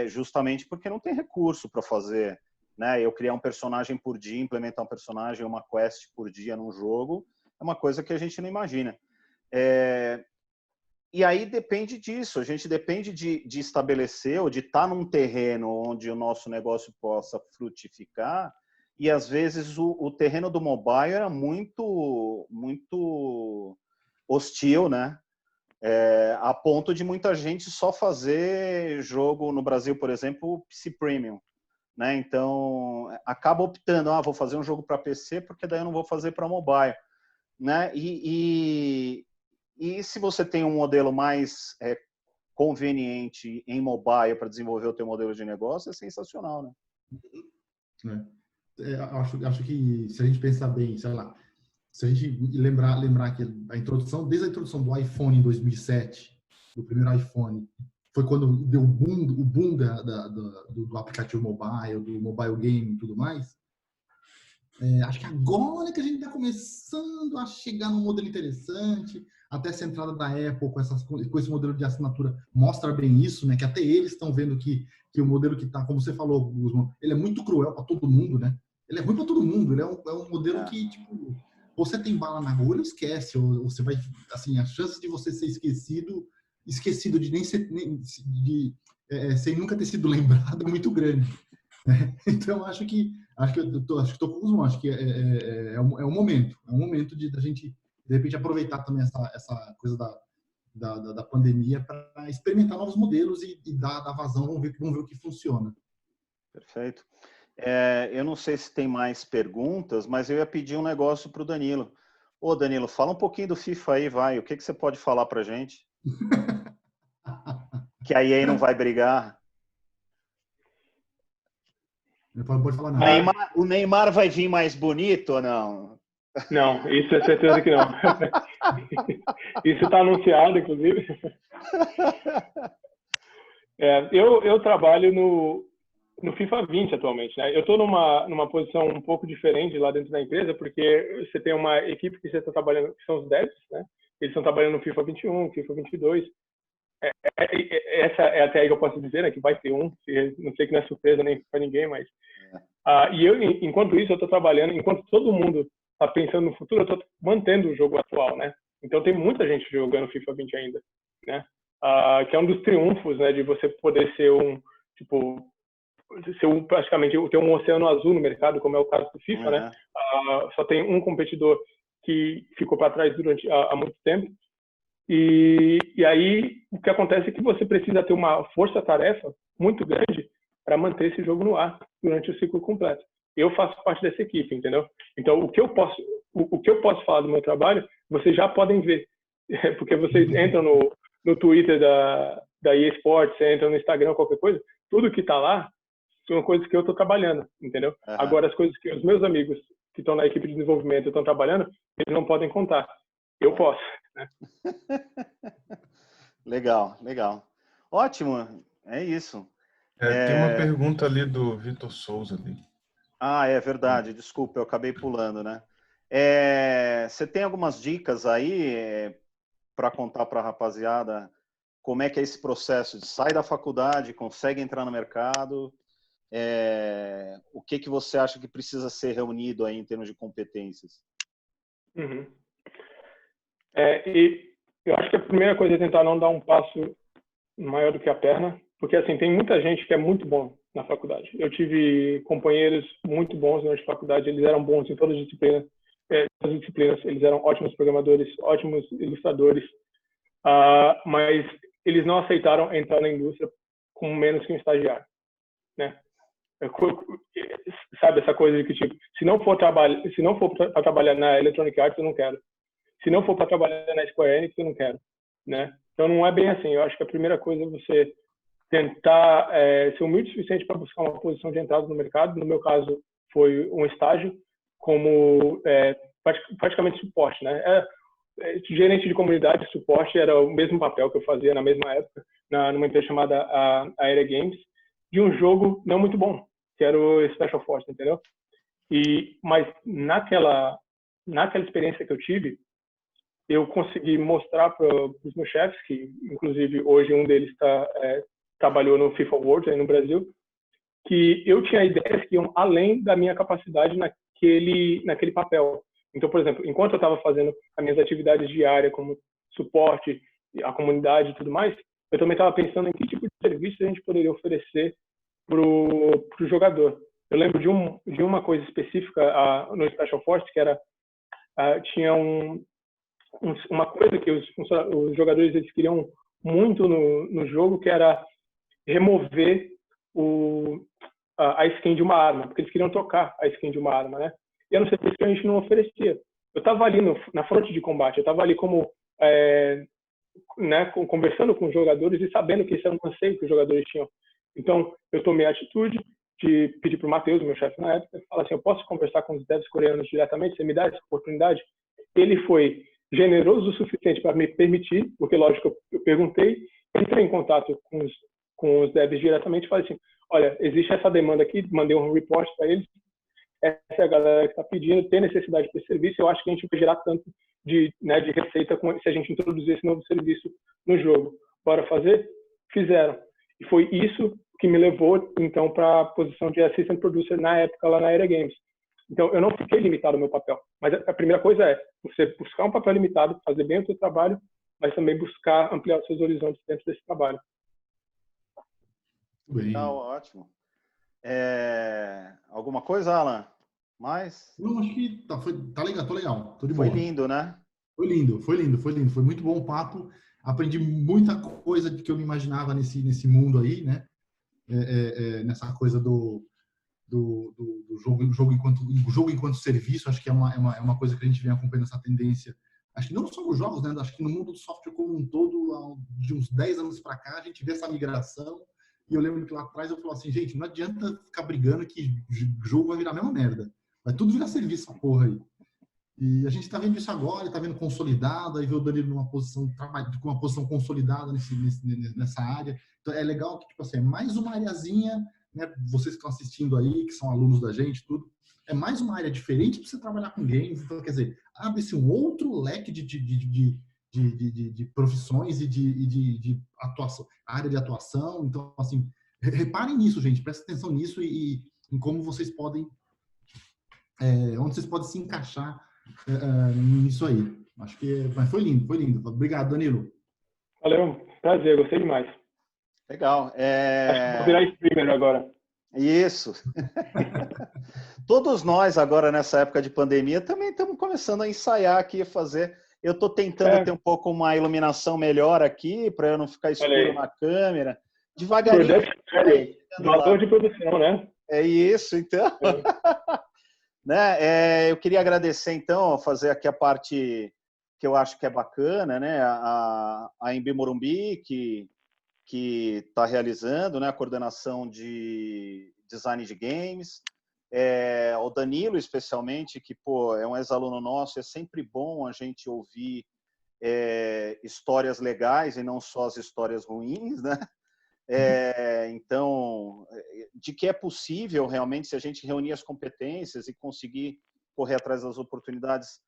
justamente porque não tem recurso para fazer, né? Eu criar um personagem por dia, implementar um personagem, uma quest por dia num jogo, é uma coisa que a gente não imagina. E aí depende disso, a gente depende de estabelecer ou de estar num terreno onde o nosso negócio possa frutificar, e às vezes o terreno do mobile era muito, muito hostil, né? A ponto de muita gente só fazer jogo no Brasil, por exemplo, PC Premium, né? Então acaba optando, vou fazer um jogo para PC porque daí eu não vou fazer para mobile, né? E se você tem um modelo mais conveniente em mobile para desenvolver o teu modelo de negócio, é sensacional, né? Acho que se a gente pensar bem, sei lá, se a gente lembrar que desde a introdução do iPhone em 2007, do primeiro iPhone, foi quando deu o boom do aplicativo mobile, do mobile game e tudo mais. Acho que agora que a gente está começando a chegar num modelo interessante, até essa entrada da Apple com esse modelo de assinatura mostra bem isso, né? Que até eles estão vendo que o modelo que está, como você falou, Guzmão, ele é muito cruel para todo mundo, né? Ele é ruim para todo mundo, ele é um modelo que, tipo, você tem bala na agulha, esquece, ou você vai, assim, a chance de você ser esquecido de nem ser, sem nunca ter sido lembrado é muito grande. Então, acho que eu tô com o Guzmão, acho que é um momento da gente, de repente, aproveitar também essa coisa da pandemia para experimentar novos modelos e dar vazão, vamos ver o que funciona. Perfeito. Eu não sei se tem mais perguntas, mas eu ia pedir um negócio para o Danilo. Ô, Danilo, fala um pouquinho do FIFA aí, vai. O que você pode falar para gente? Que a EA não vai brigar. Não pode falar nada. O Neymar vai vir mais bonito ou não? Não, isso é certeza que não. Isso está anunciado, inclusive. Eu trabalho no FIFA 20 atualmente, né? Eu estou numa posição um pouco diferente lá dentro da empresa, porque você tem uma equipe que você está trabalhando, que são os devs, né? Eles estão trabalhando no FIFA 21, FIFA 22. Essa é até aí que eu posso dizer, né? Que vai ter não sei que não é surpresa nem para ninguém, mas... e eu, enquanto isso, eu estou trabalhando, enquanto todo mundo está pensando no futuro, eu estou mantendo o jogo atual, né? Então tem muita gente jogando FIFA 20 ainda, né? Que é um dos triunfos, né? De você poder ser praticamente ter um oceano azul no mercado, como é o caso do FIFA, né? Só tem um competidor que ficou para trás há muito tempo. E aí o que acontece é que você precisa ter uma força-tarefa muito grande para manter esse jogo no ar durante o ciclo completo. Eu faço parte dessa equipe, entendeu? Então o que eu posso falar do meu trabalho, vocês já podem ver, porque vocês entram no Twitter da EA Sports, você entra no Instagram, qualquer coisa, tudo que está lá são coisas que eu estou trabalhando, entendeu? Agora, as coisas que os meus amigos que estão na equipe de desenvolvimento estão trabalhando, eles não podem contar. Eu posso, né? Legal. Ótimo, é isso. Tem uma pergunta ali do Vitor Souza ali. É verdade, desculpa, eu acabei pulando, né? Você tem algumas dicas aí para contar para a rapaziada como é que é esse processo de sair da faculdade, consegue entrar no mercado? O que você acha que precisa ser reunido aí em termos de competências? Uhum. E eu acho que a primeira coisa é tentar não dar um passo maior do que a perna, porque assim tem muita gente que é muito bom na faculdade. Eu tive companheiros muito bons na faculdade, eles eram bons em todas as disciplinas, eles eram ótimos programadores, ótimos ilustradores, mas eles não aceitaram entrar na indústria com menos que um estagiário, né? Sabe essa coisa de que, tipo, se não for para trabalhar na Electronic Arts, eu não quero. Se não for para trabalhar na Square Enix, eu não quero, né? Então não é bem assim. Eu acho que a primeira coisa é você tentar ser humilde o suficiente para buscar uma posição de entrada no mercado. No meu caso, foi um estágio como praticamente suporte, né? Gerente de comunidade, suporte era o mesmo papel que eu fazia na mesma época, numa empresa chamada Aera Games, de um jogo não muito bom, que era o Special Force, entendeu? Mas naquela experiência que eu tive, eu consegui mostrar para os meus chefes, que inclusive hoje um deles trabalhou no FIFA World aí no Brasil, que eu tinha ideias que iam além da minha capacidade naquele papel. Então, por exemplo, enquanto eu estava fazendo as minhas atividades diárias, como suporte, a comunidade e tudo mais, eu também estava pensando em que tipo de serviço a gente poderia oferecer para o jogador. Eu lembro de uma coisa específica no Special Force, que era tinha uma coisa que os jogadores eles queriam muito no jogo, que era remover a skin de uma arma, porque eles queriam trocar a skin de uma arma, né? E era um serviço que a gente não oferecia. Eu estava ali na fronte de combate, eu estava ali como né, conversando com os jogadores e sabendo que isso era um anseio que os jogadores tinham. Então, eu tomei a atitude de pedir para o Matheus, meu chefe na época, falar assim, eu posso conversar com os devs coreanos diretamente, você me dá essa oportunidade? Ele foi generoso o suficiente para me permitir, porque, lógico, eu perguntei, entrei em contato com os devs diretamente e falei assim, olha, existe essa demanda aqui, mandei um report para eles, essa é a galera que está pedindo, tem necessidade desse serviço, eu acho que a gente vai gerar tanto de receita se a gente introduzir esse novo serviço no jogo. Bora fazer? Fizeram. E foi isso que me levou, então, para a posição de Assistant Producer na época lá na Aera Games. Então, eu não fiquei limitado ao meu papel. Mas a primeira coisa é você buscar um papel limitado, fazer bem o seu trabalho, mas também buscar ampliar os seus horizontes dentro desse trabalho. Bem. Ótimo. Alguma coisa, Alan? Mais? Eu acho que tá legal, tô legal. Tô de Foi boa. lindo, né? Foi lindo. Foi muito bom o papo. Aprendi muita coisa que eu não imaginava nesse mundo aí, né? Nessa coisa do jogo enquanto serviço. Acho que é uma coisa que a gente vem acompanhando essa tendência. Acho que não só nos jogos, né? Acho que no mundo do software como um todo, de uns 10 anos para cá, a gente vê essa migração. E eu lembro que lá atrás eu falava assim, gente, não adianta ficar brigando que jogo vai virar a mesma merda. Vai tudo virar serviço, essa porra aí. E a gente está vendo isso agora, está vendo consolidado, aí vê o Danilo numa posição, com uma posição consolidada nessa área. Então é legal que, tipo assim, é mais uma areazinha, né? Vocês que estão assistindo aí, que são alunos da gente, tudo, é mais uma área diferente para você trabalhar com games. Então, quer dizer, abre-se um outro leque de profissões e de atuação, área de atuação. Então, assim, reparem nisso, gente, prestem atenção nisso e em como vocês podem, onde vocês podem se encaixar nisso aí. Acho que mas foi lindo, foi lindo. Obrigado, Danilo. Valeu, prazer, gostei demais. Legal. Acho que vou virar streamer agora. Isso. Todos nós agora nessa época de pandemia também estamos começando a ensaiar aqui, fazer. Eu estou tentando ter um pouco uma iluminação melhor aqui para eu não ficar escuro na câmera. Devagarinho. Valor de produção, né? É isso, então. Né? Eu queria agradecer, então, fazer aqui a parte que eu acho que é bacana, né? A AMB Morumbi, que está realizando, né? A coordenação de design de games. O Danilo, especialmente, que pô, é um ex-aluno nosso, é sempre bom a gente ouvir histórias legais e não só as histórias ruins, né? Então, de que é possível realmente, se a gente reunir as competências e conseguir correr atrás das oportunidades,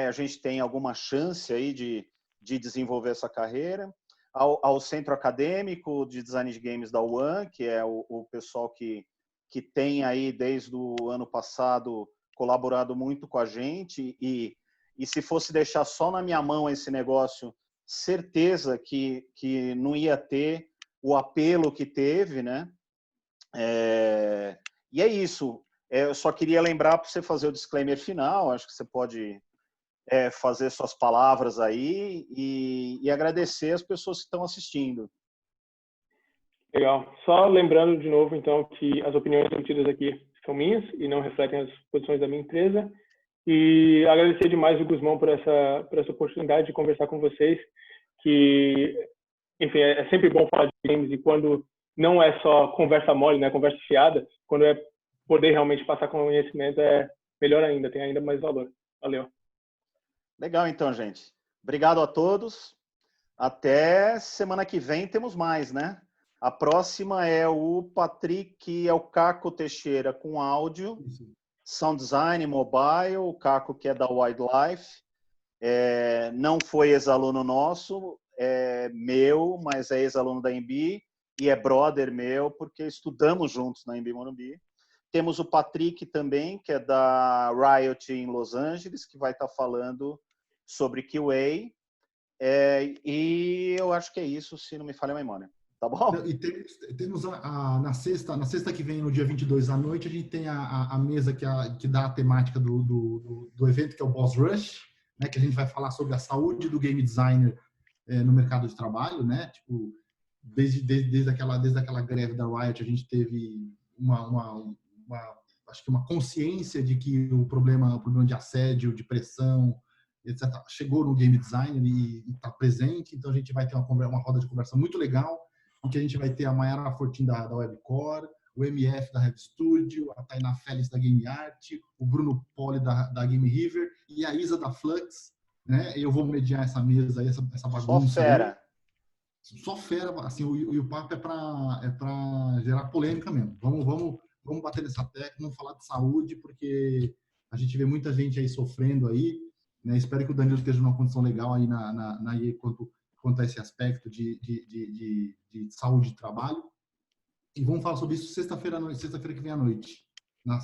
a gente tem alguma chance aí de desenvolver essa carreira. Ao Centro Acadêmico de Design de Games da UAN, que é o pessoal que tem aí desde o ano passado colaborado muito com a gente e se fosse deixar só na minha mão esse negócio, certeza que não ia ter o apelo que teve, né? E é isso. Eu só queria lembrar para você fazer o disclaimer final. Acho que você pode fazer suas palavras aí e agradecer as pessoas que estão assistindo. Legal. Só lembrando de novo, então, que as opiniões emitidas aqui são minhas e não refletem as posições da minha empresa. E agradecer demais o Guzmão por essa oportunidade de conversar com vocês, que, enfim, é sempre bom falar de games, e quando não é só conversa mole, né, conversa fiada, quando é poder realmente passar conhecimento, é melhor ainda, tem ainda mais valor. Valeu. Legal, então, gente. Obrigado a todos. Até semana que vem temos mais, né? A próxima é o Patrick, é o Caco Teixeira com áudio, sound design, mobile, o Caco que é da Wildlife. Não foi ex-aluno nosso, é meu, mas é ex-aluno da EMB e é brother meu, porque estudamos juntos na EMB Morumbi. Temos o Patrick também, que é da Riot em Los Angeles, que vai estar falando sobre QA. E eu acho que é isso, se não me falha a memória. Tá bom? E temos na sexta que vem, no dia 22 à noite, a gente tem a mesa que dá a temática do evento, que é o Boss Rush, né, que a gente vai falar sobre a saúde do game designer no mercado de trabalho, né? Tipo, desde aquela greve da Riot, a gente teve acho que uma consciência de que o problema de assédio, de pressão, etc., chegou no game designer e está presente. Então a gente vai ter uma roda de conversa muito legal, em que a gente vai ter a Mayara Fortin da Webcore, o MF da Rev Studio, a Tainá Félix da Game Art, o Bruno Poli da Game River e a Isa da Flux, né? Eu vou mediar essa mesa aí, essa bagunça. Só fera. Aí. Só fera, assim, o papo é para gerar polêmica mesmo. Vamos bater nessa tecla, vamos falar de saúde, porque a gente vê muita gente aí sofrendo aí, né? Espero que o Danilo esteja numa condição legal aí na IE quanto a esse aspecto de saúde de trabalho. E vamos falar sobre isso sexta-feira que vem à noite,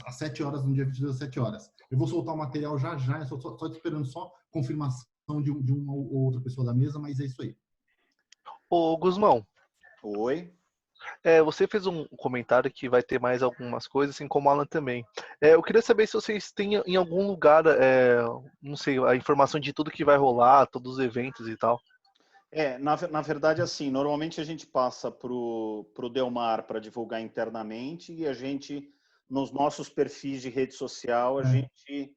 às 7 horas, no dia 22 às 7 horas. Eu vou soltar o material já, eu só esperando só confirmação de uma ou outra pessoa da mesa, mas é isso aí. Ô, Guzmão. Oi. Você fez um comentário que vai ter mais algumas coisas, assim como o Alan também. Eu queria saber se vocês têm em algum lugar, não sei, a informação de tudo que vai rolar, todos os eventos e tal. Na verdade, assim, normalmente a gente passa para o Delmar para divulgar internamente e a gente, nos nossos perfis de rede social, a gente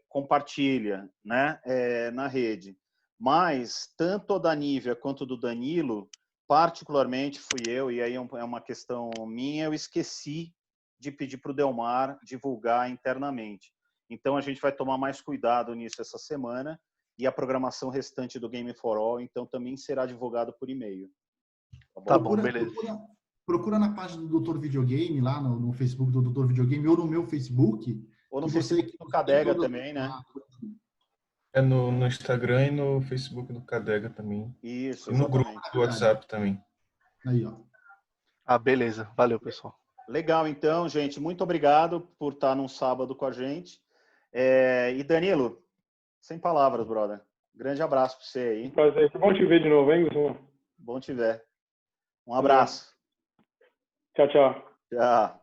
compartilha, né, na rede. Mas, tanto da Nívia quanto do Danilo, particularmente fui eu, e aí é uma questão minha, eu esqueci de pedir para o Delmar divulgar internamente. Então, a gente vai tomar mais cuidado nisso essa semana. E a programação restante do Game for All, então, também será divulgado por e-mail. Tá bom, beleza. Procura na página do Dr. Videogame, lá no Facebook do Dr. Videogame, ou no meu Facebook. Ou no Facebook do Cadega também, né? No Instagram e no Facebook do Cadega também. Isso, e no grupo do WhatsApp também. Aí, ó. Beleza. Valeu, pessoal. Legal, então, gente. Muito obrigado por estar num sábado com a gente. E Danilo, sem palavras, brother. Grande abraço para você aí. Prazer. Bom te ver de novo, hein, Guzmão? Bom te ver. Um abraço. Tchau, tchau. Tchau.